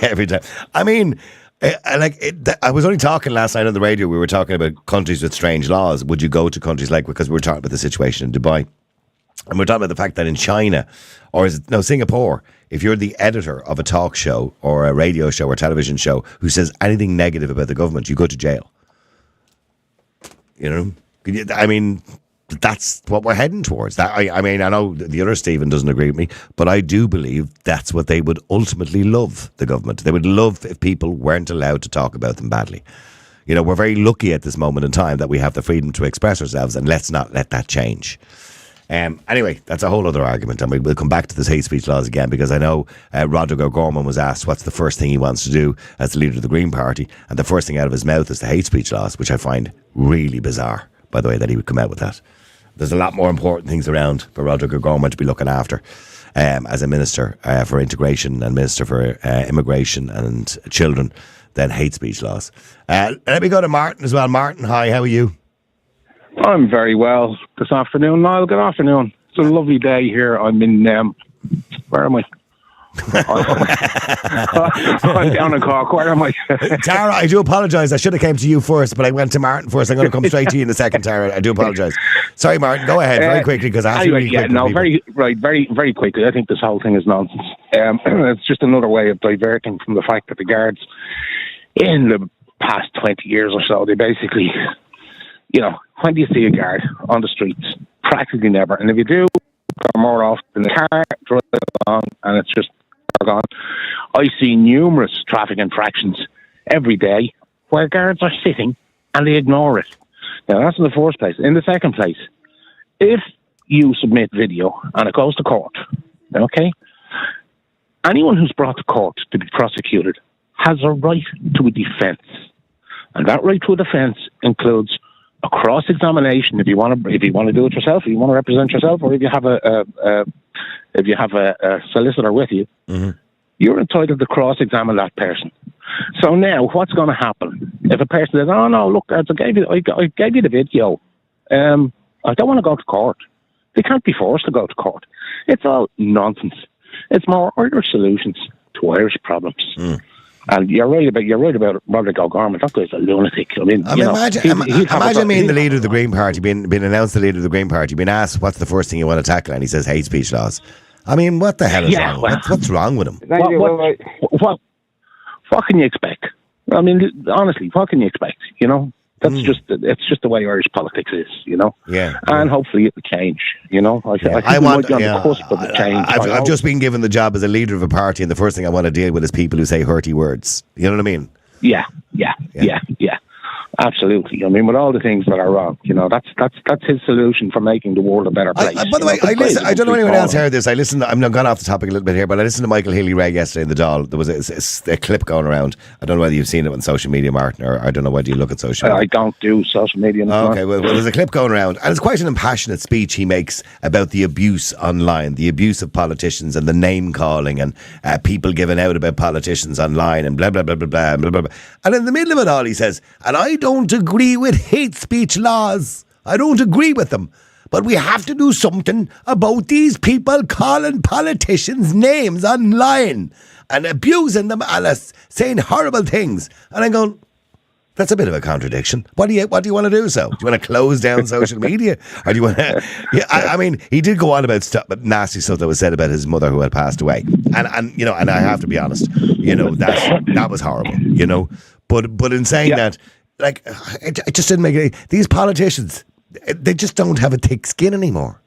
[SPEAKER 1] Every time. I mean, I was only talking last night on the radio. We were talking about countries with strange laws. Would you go to countries because we were talking about the situation in Dubai, and we're talking about the fact that in China, or Singapore, if you're the editor of a talk show or a radio show or television show who says anything negative about the government, you go to jail. I mean, that's what we're heading towards. I mean, I know the other Stephen doesn't agree with me, but I do believe that's what they would ultimately love, the government. They would love if people weren't allowed to talk about them badly. We're very lucky at this moment in time that we have the freedom to express ourselves, and let's not let that change. Anyway, that's a whole other argument, and we'll come back to this hate speech laws again, because I know Roderick O'Gorman was asked what's the first thing he wants to do as the leader of the Green Party, and the first thing out of his mouth is the hate speech laws, which I find really bizarre, by the way, that he would come out with that. There's a lot more important things around for Roderick O'Gorman to be looking after as a minister for integration and minister for immigration and children than hate speech laws. Let me go to Martin as well. Martin, hi, how are you?
[SPEAKER 15] I'm very well this afternoon, Niall. Good afternoon. It's a lovely day here. I'm in, where am I? I'm down in Cork. Where am I?
[SPEAKER 1] Tara, I do apologise. I should have came to you first, but I went to Martin first. I'm going to come straight to you in a second, Tara. I do apologise. Sorry, Martin. Go ahead very quickly, because I have to
[SPEAKER 15] very quickly. I think this whole thing is nonsense. It's just another way of diverting from the fact that the guards, in the past 20 years or so, they basically, when do you see a guard on the streets? Practically never. And if you do, more often the car drives along and it's just gone. I see numerous traffic infractions every day where guards are sitting and they ignore it. Now, that's in the first place. In the second place, if you submit video and it goes to court, okay, anyone who's brought to court to be prosecuted has a right to a defence. And that right to a defence includes a cross-examination if you want to do it yourself, if you want to represent yourself, or if you have a solicitor with you, you're entitled to cross-examine that person. So now, what's going to happen if a person says, "Oh no, look, I gave you the video. I don't want to go to court." They can't be forced to go to court. It's all nonsense. It's more Irish solutions to Irish problems. And you're right about Roderick O'Gorman. That guy's a lunatic.
[SPEAKER 1] Imagine being the leader of the Green Party, being announced the leader of the Green Party, being asked what's the first thing you want to tackle, and he says hate speech laws. I mean, what the hell is wrong? What's wrong with him?
[SPEAKER 15] What can you expect? I mean, honestly, what can you expect? That's it's just the way Irish politics is,
[SPEAKER 1] Yeah.
[SPEAKER 15] And hopefully it will change, I think we might be on the cusp of a change.
[SPEAKER 1] I've just been given the job as a leader of a party, and the first thing I want to deal with is people who say hurty words. You know what I mean?
[SPEAKER 15] Yeah. Absolutely. I mean, with all the things that are wrong, that's his solution for making the world a better place.
[SPEAKER 1] By the way, I don't know anyone else heard this. I'm not gone off the topic a little bit here, but I listened to Michael Healy-Rae yesterday in the Dáil. There was a clip going around. I don't know whether you've seen it on social media, Martin, or I don't know whether you look at social media.
[SPEAKER 15] I don't do social media.
[SPEAKER 1] Okay, well, there's a clip going around, and it's quite an impassionate speech he makes about the abuse online, the abuse of politicians and the name calling and people giving out about politicians online and blah, blah, blah, blah, blah, blah, blah. And in the middle of it all, he says, and I don't agree with hate speech laws. I don't agree with them. but we have to do something about these people calling politicians names online and abusing them and saying horrible things. And I'm going, that's a bit of a contradiction. What do you want to do? So, do you want to close down social media, or do you want to? Yeah, I mean, he did go on about nasty stuff that was said about his mother who had passed away, and you know, and I have to be honest, you know, that was horrible, you know. But in saying that, like, it just didn't make it. These politicians, they just don't have a thick skin anymore.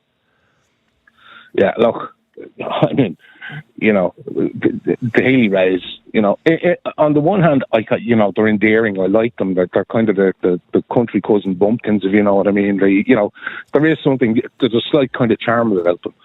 [SPEAKER 15] Yeah, look, I mean, you know, the Daily Rays, you know, on the one hand, you know, they're endearing. I like them. They're kind of the country cousin bumpkins, if you know what I mean. You know, there is something, there's a slight kind of charm about them.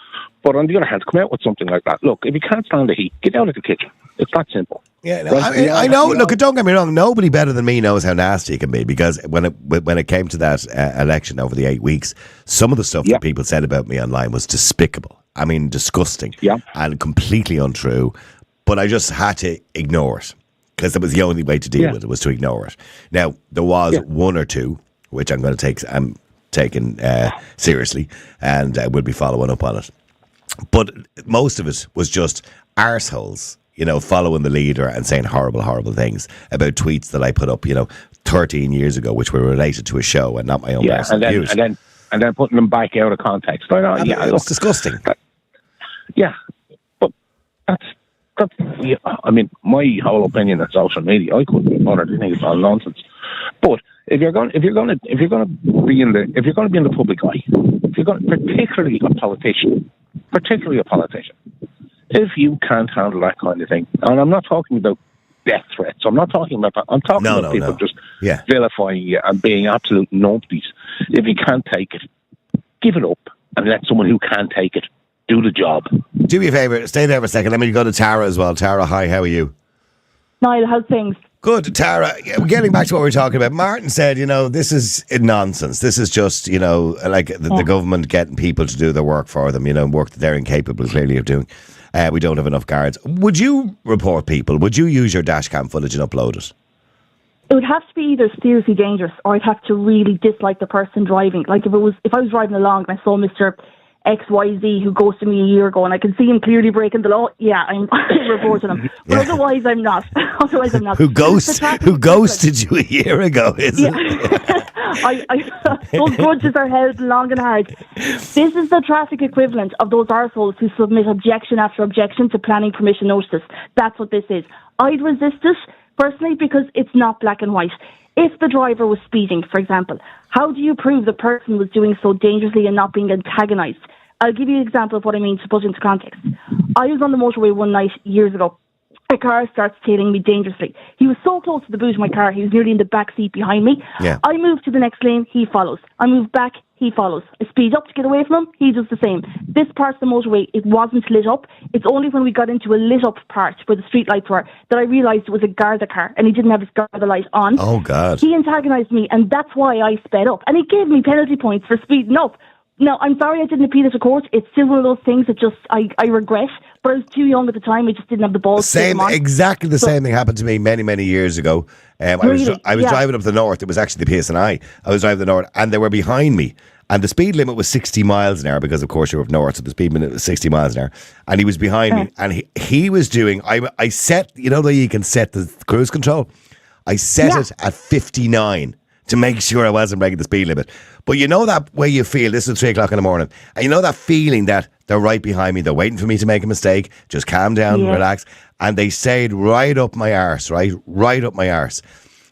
[SPEAKER 15] But on the other hand, come out with something like that. Look, if you can't stand the heat, get out of the kitchen. It's that simple.
[SPEAKER 1] Yeah, no, right? I know. Look, don't get me wrong. Nobody better than me knows how nasty it can be, because when it came to that election over the 8 weeks, some of the stuff that people said about me online was despicable. I mean, disgusting and completely untrue. But I just had to ignore it, because that was the only way to deal with it, was to ignore it. Now, there was one or two, which I'm going to take. I'm taking seriously, and we'll be following up on it. But most of it was just arseholes, you know, following the leader and saying horrible, horrible things about tweets that I put up, you know, 13 years ago, which were related to a show and not my own personal views.
[SPEAKER 15] And then putting them back out of context.
[SPEAKER 1] It's disgusting.
[SPEAKER 15] But that's. I mean, my whole opinion on social media, I couldn't be bothered. I think it's all nonsense. But if you're going to be in the public eye, if you're going, particularly a politician, if you can't handle that kind of thing, and I'm not talking about death threats, I'm not talking about that. I'm talking about people just vilifying you and being absolute numpties. If you can't take it, give it up and let someone who can take it do the job.
[SPEAKER 1] Do me a favour, stay there for a second. Let me go to Tara as well. Tara, hi, how are you?
[SPEAKER 11] Niall, how's things?
[SPEAKER 1] Good, Tara. Getting back to what we were talking about, Martin said, you know, this is nonsense. This is just, you know, like the government getting people to do their work for them, you know, work that they're incapable clearly of doing. We don't have enough guards. Would you report people? Would you use your dashcam footage and upload it?
[SPEAKER 11] It would have to be either seriously dangerous, or I'd have to really dislike the person driving. Like if I was driving along and I saw Mr. XYZ who ghosted me a year ago and I can see him clearly breaking the law, I'm reporting him. But otherwise I'm not.
[SPEAKER 1] Who ghosted you a year ago, isn't it?
[SPEAKER 11] Those grudges are held long and hard. This is the traffic equivalent of those arseholes who submit objection after objection to planning permission notices. That's what this is. I'd resist it personally because it's not black and white. If the driver was speeding, for example, how do you prove the person was doing so dangerously and not being antagonised? I'll give you an example of what I mean to put into context. I was on the motorway one night years ago. A car starts tailing me dangerously. He was so close to the boot of my car, he was nearly in the back seat behind me. I moved to the next lane, he follows. I move back, he follows. I speed up to get away from him, he does the same. This part of the motorway, it wasn't lit up. It's only when we got into a lit up part where the street lights were that I realised it was a Gardai car and he didn't have his Gardai light on.
[SPEAKER 1] Oh, God.
[SPEAKER 11] He antagonised me and that's why I sped up. And he gave me penalty points for speeding up. Now, I'm sorry I didn't appeal it to court. It's still one of those things that just I regret. But I was too young at the time. I just didn't have the balls.
[SPEAKER 1] Exactly the same thing happened to me many, many years ago. I was driving up the north. It was actually the PSNI. I was driving the north and they were behind me. And the speed limit was 60 miles an hour because, of course, you're up north, so the speed limit was 60 miles an hour. And he was behind me and he was doing, I set, you know, you can set the cruise control. I set it at 59 to make sure I wasn't breaking the speed limit. But you know that way you feel, this is 3 o'clock in the morning, and you know that feeling that they're right behind me, they're waiting for me to make a mistake, just calm down, relax. And they stayed right up my arse, right up my arse.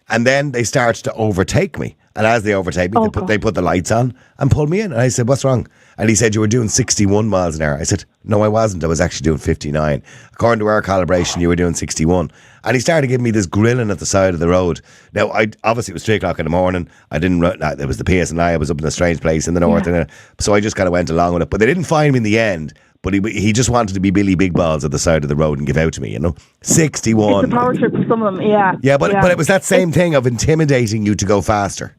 [SPEAKER 1] And then they started to overtake me. And as they overtake me, they put the lights on and pulled me in. And I said, what's wrong? And he said, you were doing 61 miles an hour. I said, no, I wasn't. I was actually doing 59. According to our calibration, you were doing 61. And he started giving me this grilling at the side of the road. Now, obviously, it was 3 o'clock in the morning. I didn't, it was the PSNI. I was up in a strange place in the north. And, so I just kind of went along with it. But they didn't find me in the end. But he just wanted to be Billy Big Balls at the side of the road and give out to me, you know. 61.
[SPEAKER 11] It's a power trip for some of them, yeah.
[SPEAKER 1] But it was that same thing of intimidating you to go faster,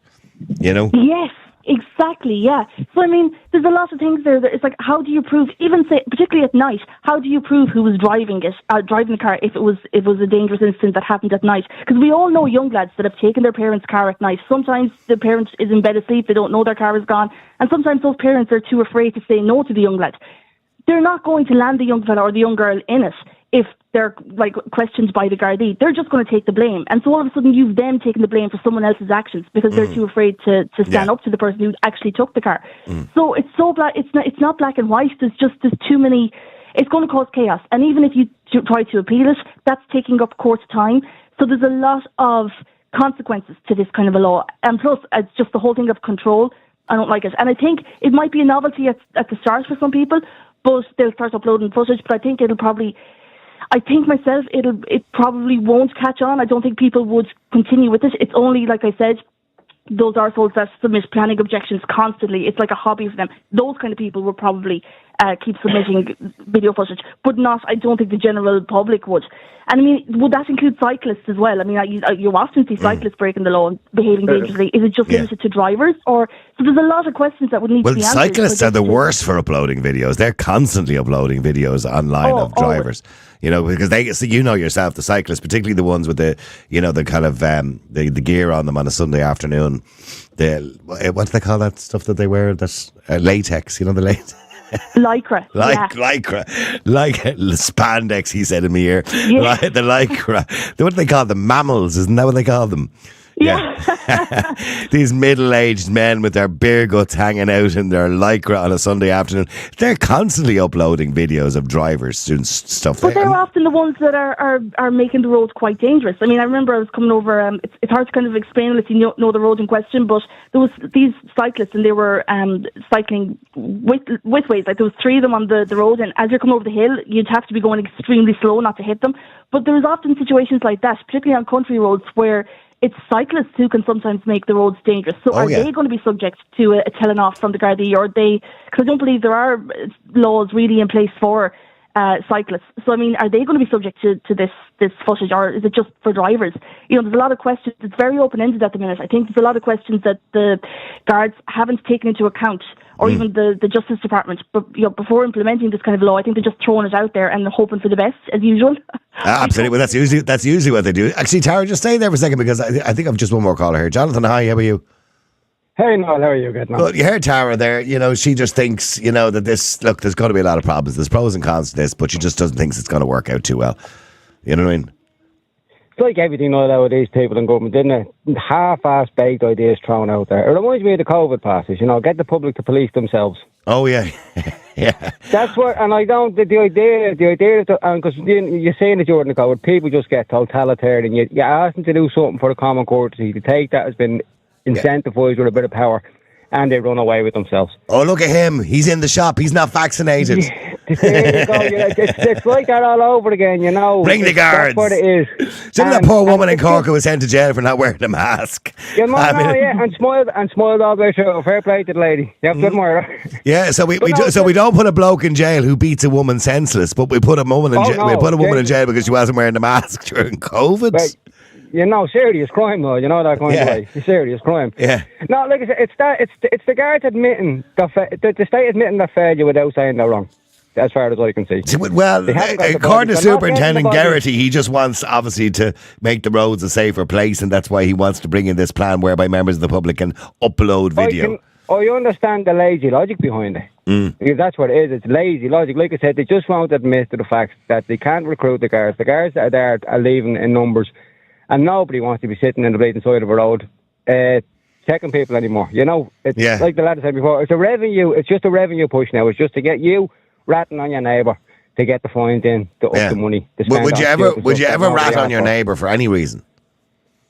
[SPEAKER 1] you know.
[SPEAKER 11] Yes.
[SPEAKER 16] Exactly, yeah. So, I mean, there's a lot of things there that it's like, how do you prove, even say, particularly at night, how do you prove who was driving the car if it was a dangerous incident that happened at night? Because we all know young lads that have taken their parents' car at night. Sometimes the parent is in bed asleep, they don't know their car is gone, and sometimes those parents are too afraid to say no to the young lad. They're not going to land the young fella or the young girl in it if they're like questioned by the Gardai. They're just going to take the blame, and so all of a sudden you've them taking the blame for someone else's actions because they're too afraid to stand up to the person who actually took the car. So it's so black. It's not black and white. There's too many. It's going to cause chaos, and even if you try to appeal it, that's taking up court time. So there's a lot of consequences to this kind of a law, and plus it's just the whole thing of control. I don't like it, and I think it might be a novelty at the start for some people, but they'll start uploading footage. But I think it probably won't catch on. I don't think people would continue with it. It's only, like I said, those arseholes that submit planning objections constantly. It's like a hobby for them. Those kind of people will probably keep submitting video footage, but I don't think the general public would. And I mean, would that include cyclists as well? I mean, you often see cyclists breaking the law and behaving dangerously. Is it just limited to drivers? So there's a lot of questions that would need to be answered.
[SPEAKER 1] Well, cyclists are the worst for uploading videos. They're constantly uploading videos online of drivers. You know, because you know yourself, the cyclists, particularly the ones with the kind of the gear on them on a Sunday afternoon. What do they call that stuff that they wear? That's latex. You know, the latex.
[SPEAKER 16] Lycra.
[SPEAKER 1] Lycra. Like spandex, he said in my ear.
[SPEAKER 16] Yeah.
[SPEAKER 1] Like, the lycra. What do they call them? Mammals, isn't that what they call them? Yeah. These middle-aged men with their beer guts hanging out in their lycra on a Sunday afternoon. They're constantly uploading videos of drivers doing stuff.
[SPEAKER 16] But they're often the ones that are making the roads quite dangerous. I mean, I remember I was coming over, it's hard to kind of explain if you know the road in question, but there was these cyclists and they were cycling with ways. Like there was three of them on the road, and as you're coming over the hill, you'd have to be going extremely slow not to hit them. But there's often situations like that, particularly on country roads, where it's cyclists who can sometimes make the roads dangerous. So are they going to be subject to a telling off from the Gardai, or because I don't believe there are laws really in place for cyclists. So I mean, are they going to be subject to this footage, or is it just for drivers? You know, there's a lot of questions. It's very open-ended at the minute. I think there's a lot of questions that the guards haven't taken into account, or even the Justice Department. But before implementing this kind of law, I think they're just throwing it out there and hoping for the best, as usual.
[SPEAKER 1] Absolutely. Well, that's usually what they do. Actually, Tara, just stay there for a second, because I think I've just one more caller here. Jonathan, hi, how are you?
[SPEAKER 17] Hey, Niall, how are you? Good, man.
[SPEAKER 1] Well, you heard Tara there. You know, she just thinks, that there's going to be a lot of problems. There's pros and cons to this, but she just doesn't think it's going to work out too well. You know what I mean?
[SPEAKER 17] It's like everything nowadays, people in government, isn't it? Half-assed baked ideas thrown out there. It reminds me of the COVID passes, get the public to police themselves.
[SPEAKER 1] Oh, yeah. Yeah.
[SPEAKER 17] That's what, and I don't, the idea, because you're saying that you're in the COVID, people just get totalitarian. You ask them to do something for the common courtesy, to take that has been incentivized with a bit of power, and they run away with themselves.
[SPEAKER 1] Oh, look at him. He's in the shop. He's not vaccinated.
[SPEAKER 17] There you go. It's like that all over again,
[SPEAKER 1] Bring the guards.
[SPEAKER 17] That's what it is.
[SPEAKER 1] That poor woman in Cork who was sent to jail for not wearing a mask.
[SPEAKER 17] And smiled all the way through. Fair play to the lady. You have good more.
[SPEAKER 1] Yeah, so we don't put a bloke in jail who beats a woman senseless, but we put a woman in jail. We put a woman in jail because she wasn't wearing a mask during COVID.
[SPEAKER 17] But, serious crime though. That kind of way. Serious crime.
[SPEAKER 1] Yeah.
[SPEAKER 17] No, like I said, it's the guards admitting the state admitting that failure without saying they're wrong. As far as I can see.
[SPEAKER 1] Well, according to Superintendent Garrity, he just wants, obviously, to make the roads a safer place, and that's why he wants to bring in this plan whereby members of the public can upload video.
[SPEAKER 17] I understand the lazy logic behind it. Because that's what it is. It's lazy logic. Like I said, they just won't admit to the fact that they can't recruit the guards. The guards that are there are leaving in numbers, and nobody wants to be sitting in the bleeding side of a road checking people anymore. It's like the lad said before, it's a revenue. It's just a revenue push now. It's just to get you ratting on your neighbour to get the fines in, to up the money.
[SPEAKER 1] Would you ever rat on your neighbour for any reason?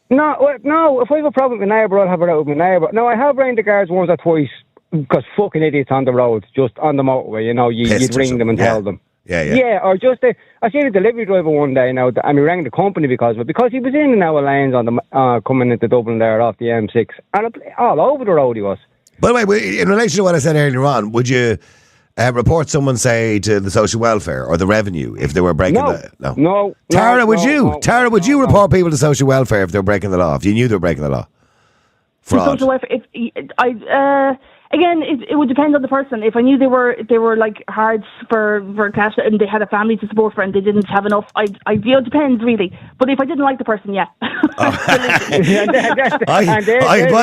[SPEAKER 17] No. If I have a problem with my neighbour, I'll have it out with my neighbour. No, I have rang the guards once or twice because fucking idiots on the road, just on the motorway. You'd ring them and tell them. Yeah. Or just I seen a delivery driver one day now, and we rang the company because he was in and out of lanes on the coming into Dublin there off the M6, and all over the road he was.
[SPEAKER 1] By the way, in relation to what I said earlier on, would you report someone, say, to the social welfare or the revenue if they were breaking the...
[SPEAKER 17] No.
[SPEAKER 1] Tara, would you? Tara, would you report people to social welfare if they were breaking the law, if you knew they were breaking the law?
[SPEAKER 16] social welfare. Again, it would depend on the person. If I knew they were like hard for cash and they had a family to support for and they didn't have enough, it depends really. But if I didn't like the person, yeah.
[SPEAKER 1] By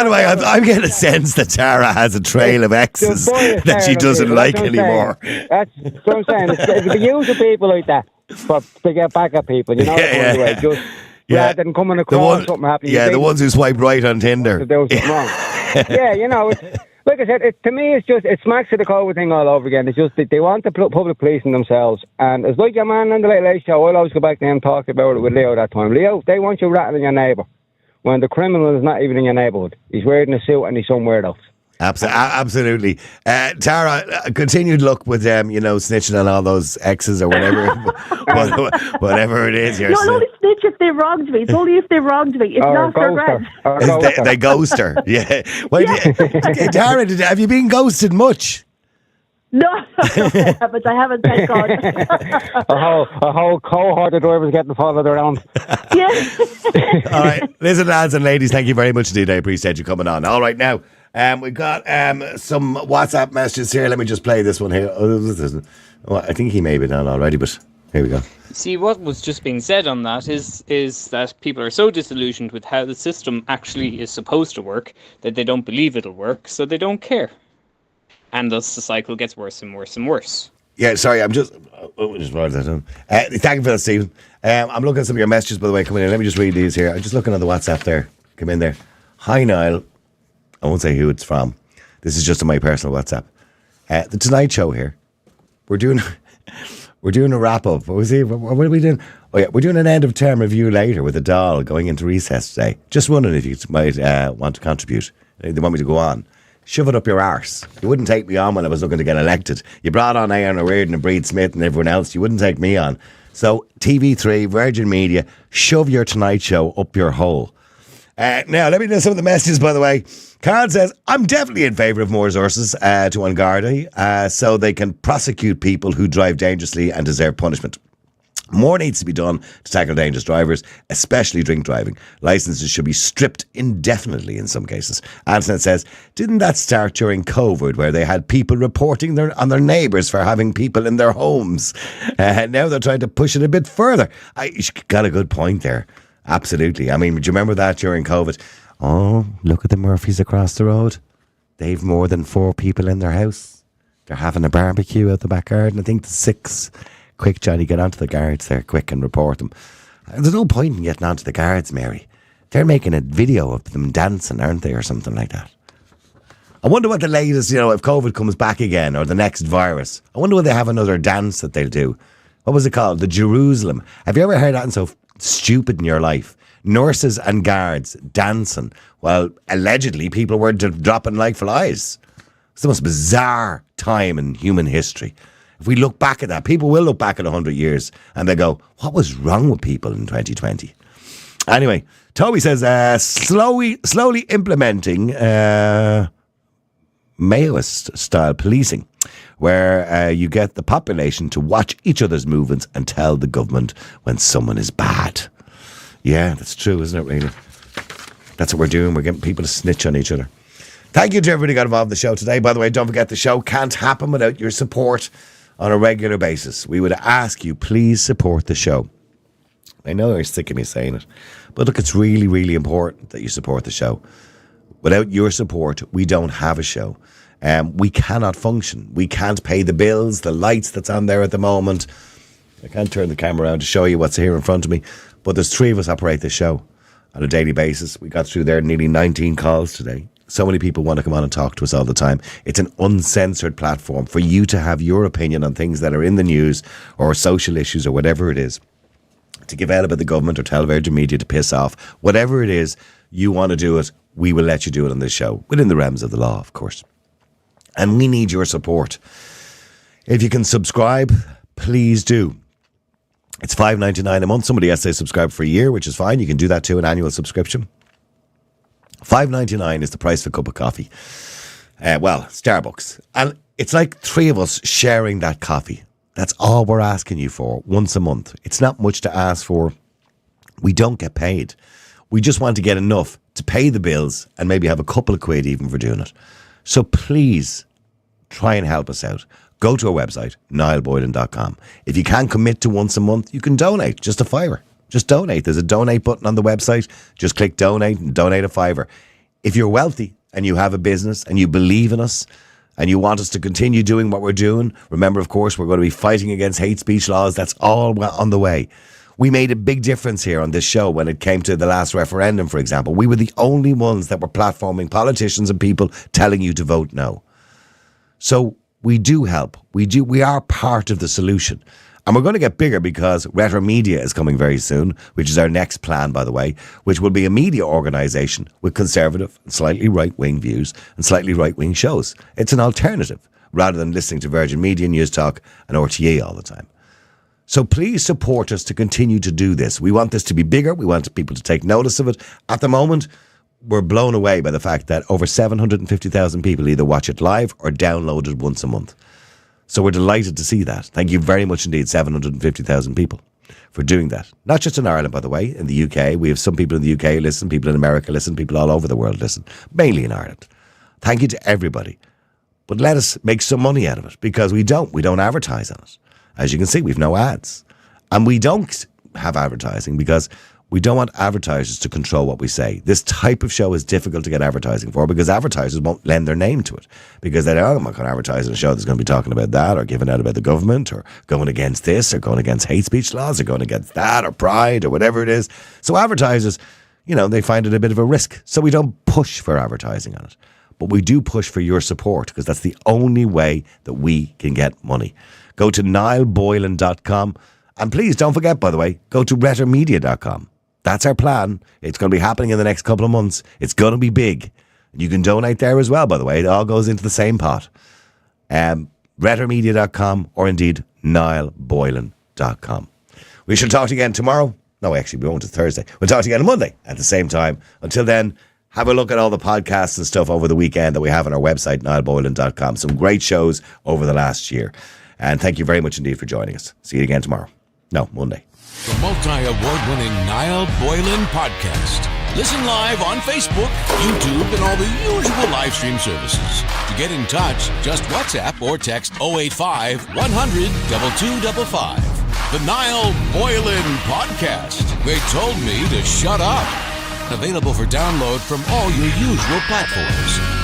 [SPEAKER 1] the way, I'm getting a sense that Tara has a trail of exes that she doesn't like anymore.
[SPEAKER 17] That's what I'm saying. It's the usual people like that, but to get back at people, rather than coming across something happening.
[SPEAKER 1] Yeah, the ones who swipe right on Tinder.
[SPEAKER 17] To do something wrong. Yeah, like I said, to me, it smacks to the COVID thing all over again. It's just that they want the public policing themselves. And it's like your man on the Late Show. I'll always go back to him talking about it with Leo that time. Leo, they want you rattling your neighbour when the criminal is not even in your neighbourhood. He's wearing a suit and he's somewhere else.
[SPEAKER 1] Absolutely. Tara, continued luck with snitching on all those exes or whatever whatever it is.
[SPEAKER 16] No, I'll only snitch if they wronged me. It's only if they wringed me. It's not their grand.
[SPEAKER 1] They ghost her. Yeah. Tara, have you been ghosted much?
[SPEAKER 16] No, but I haven't, thank God.
[SPEAKER 17] a whole cohort of drivers getting followed around.
[SPEAKER 16] Yes.
[SPEAKER 1] All right. Listen, lads and ladies, thank you very much indeed. I appreciate you coming on. All right, now. We've got some WhatsApp messages here. Let me just play this one here. I think he may have been on already, but here we go.
[SPEAKER 18] See, what was just being said on that is that people are so disillusioned with how the system actually is supposed to work that they don't believe it'll work, so they don't care. And thus the cycle gets worse and worse and worse.
[SPEAKER 1] Yeah, sorry, I'm just write that down. Thank you for that, Stephen. I'm looking at some of your messages, by the way, coming in. Let me just read these here. I'm just looking at the WhatsApp there. Come in there. Hi, Niall. I won't say who it's from. This is just on my personal WhatsApp. The Tonight Show here. We're doing a wrap up. What are we doing? Oh yeah, we're doing an end of term review later with a doll going into recess today. Just wondering if you might want to contribute. They want me to go on. Shove it up your arse. You wouldn't take me on when I was looking to get elected. You brought on Aaron O'Riordan and Breed Smith and everyone else. You wouldn't take me on. So TV3, Virgin Media, shove your Tonight Show up your hole. Now, let me know some of the messages, by the way. Carl says, I'm definitely in favour of more resources to Gardai so they can prosecute people who drive dangerously and deserve punishment. More needs to be done to tackle dangerous drivers, especially drink driving. Licenses should be stripped indefinitely in some cases. Antoinette says, didn't that start during COVID where they had people reporting on their neighbours for having people in their homes? Now they're trying to push it a bit further. You got a good point there. Absolutely. I mean, do you remember that during COVID? Oh, look at the Murphys across the road. They've more than 4 people in their house. They're having a barbecue out the back garden. I think the 6. Quick, Johnny, get onto the guards there, quick, and report them. There's no point in getting onto the guards, Mary. They're making a video of them dancing, aren't they, or something like that. I wonder what the latest, if COVID comes back again, or the next virus. I wonder will they have another dance that they'll do. What was it called? The Jerusalem. Have you ever heard that so stupid in your life? Nurses and guards dancing while allegedly people were dropping like flies. It's the most bizarre time in human history. If we look back at that, people will look back at 100 years and they go, what was wrong with people in 2020? Anyway, Toby says, slowly implementing Maoist style policing, where you get the population to watch each other's movements and tell the government when someone is bad. Yeah, that's true, isn't it, really? That's what we're doing. We're getting people to snitch on each other. Thank you to everybody who got involved in the show today. By the way, don't forget the show can't happen without your support on a regular basis. We would ask you, please support the show. I know you're sick of me saying it, but look, it's really, really important that you support the show. Without your support, we don't have a show. We cannot function. We can't pay the bills, the lights that's on there at the moment. I can't turn the camera around to show you what's here in front of me, but there's 3 of us operate this show on a daily basis. We got through there nearly 19 calls today. So many people want to come on and talk to us all the time. It's an uncensored platform for you to have your opinion on things that are in the news or social issues or whatever it is. To give out about the government or tell Virgin Media to piss off. Whatever it is, you want to do it, we will let you do it on this show. Within the realms of the law, of course. And we need your support. If you can subscribe, please do. It's $5.99 a month. Somebody else says subscribe for a year, which is fine. You can do that too, an annual subscription. $5.99 is the price for a cup of coffee. Starbucks. And it's like 3 of us sharing that coffee. That's all we're asking you for once a month. It's not much to ask for. We don't get paid. We just want to get enough to pay the bills and maybe have a couple of quid even for doing it. So please try and help us out. Go to our website, niallboylan.com. If you can't commit to once a month, you can donate just a £5. Just donate. There's a donate button on the website. Just click donate and donate a £5. If you're wealthy and you have a business and you believe in us and you want us to continue doing what we're doing, remember, of course, we're going to be fighting against hate speech laws. That's all on the way. We made a big difference here on this show when it came to the last referendum, for example. We were the only ones that were platforming politicians and people telling you to vote no. So we do help. We are part of the solution. And we're going to get bigger because Retro Media is coming very soon, which is our next plan, by the way, which will be a media organisation with conservative and slightly right-wing views and slightly right-wing shows. It's an alternative rather than listening to Virgin Media, News Talk and RTE all the time. So please support us to continue to do this. We want this to be bigger. We want people to take notice of it. At the moment, we're blown away by the fact that over 750,000 people either watch it live or download it once a month. So we're delighted to see that. Thank you very much indeed, 750,000 people for doing that. Not just in Ireland, by the way, in the UK. We have some people in the UK listen, people in America listen, people all over the world listen, mainly in Ireland. Thank you to everybody. But let us make some money out of it because we don't advertise on it. As you can see, we've no ads. And we don't have advertising because we don't want advertisers to control what we say. This type of show is difficult to get advertising for because advertisers won't lend their name to it. Because they're not going to advertise on a show that's going to be talking about that or giving out about the government or going against this or going against hate speech laws or going against that or pride or whatever it is. So advertisers, they find it a bit of a risk. So we don't push for advertising on it. But we do push for your support because that's the only way that we can get money. Go to niallboylan.com. And please don't forget, by the way, go to retromedia.com. That's our plan. It's going to be happening in the next couple of months. It's going to be big. You can donate there as well, by the way. It all goes into the same pot. Retromedia.com or indeed niallboylan.com. We shall talk to you again tomorrow. No, actually, we won't. It's Thursday. We'll talk to you again on Monday at the same time. Until then, have a look at all the podcasts and stuff over the weekend that we have on our website, niallboylan.com. Some great shows over the last year. And thank you very much indeed for joining us. See you again tomorrow. No, Monday.
[SPEAKER 19] The multi-award-winning Niall Boylan Podcast. Listen live on Facebook, YouTube, and all the usual live stream services. To get in touch, just WhatsApp or text 085 100 2255. The Niall Boylan Podcast. They told me to shut up. Available for download from all your usual platforms.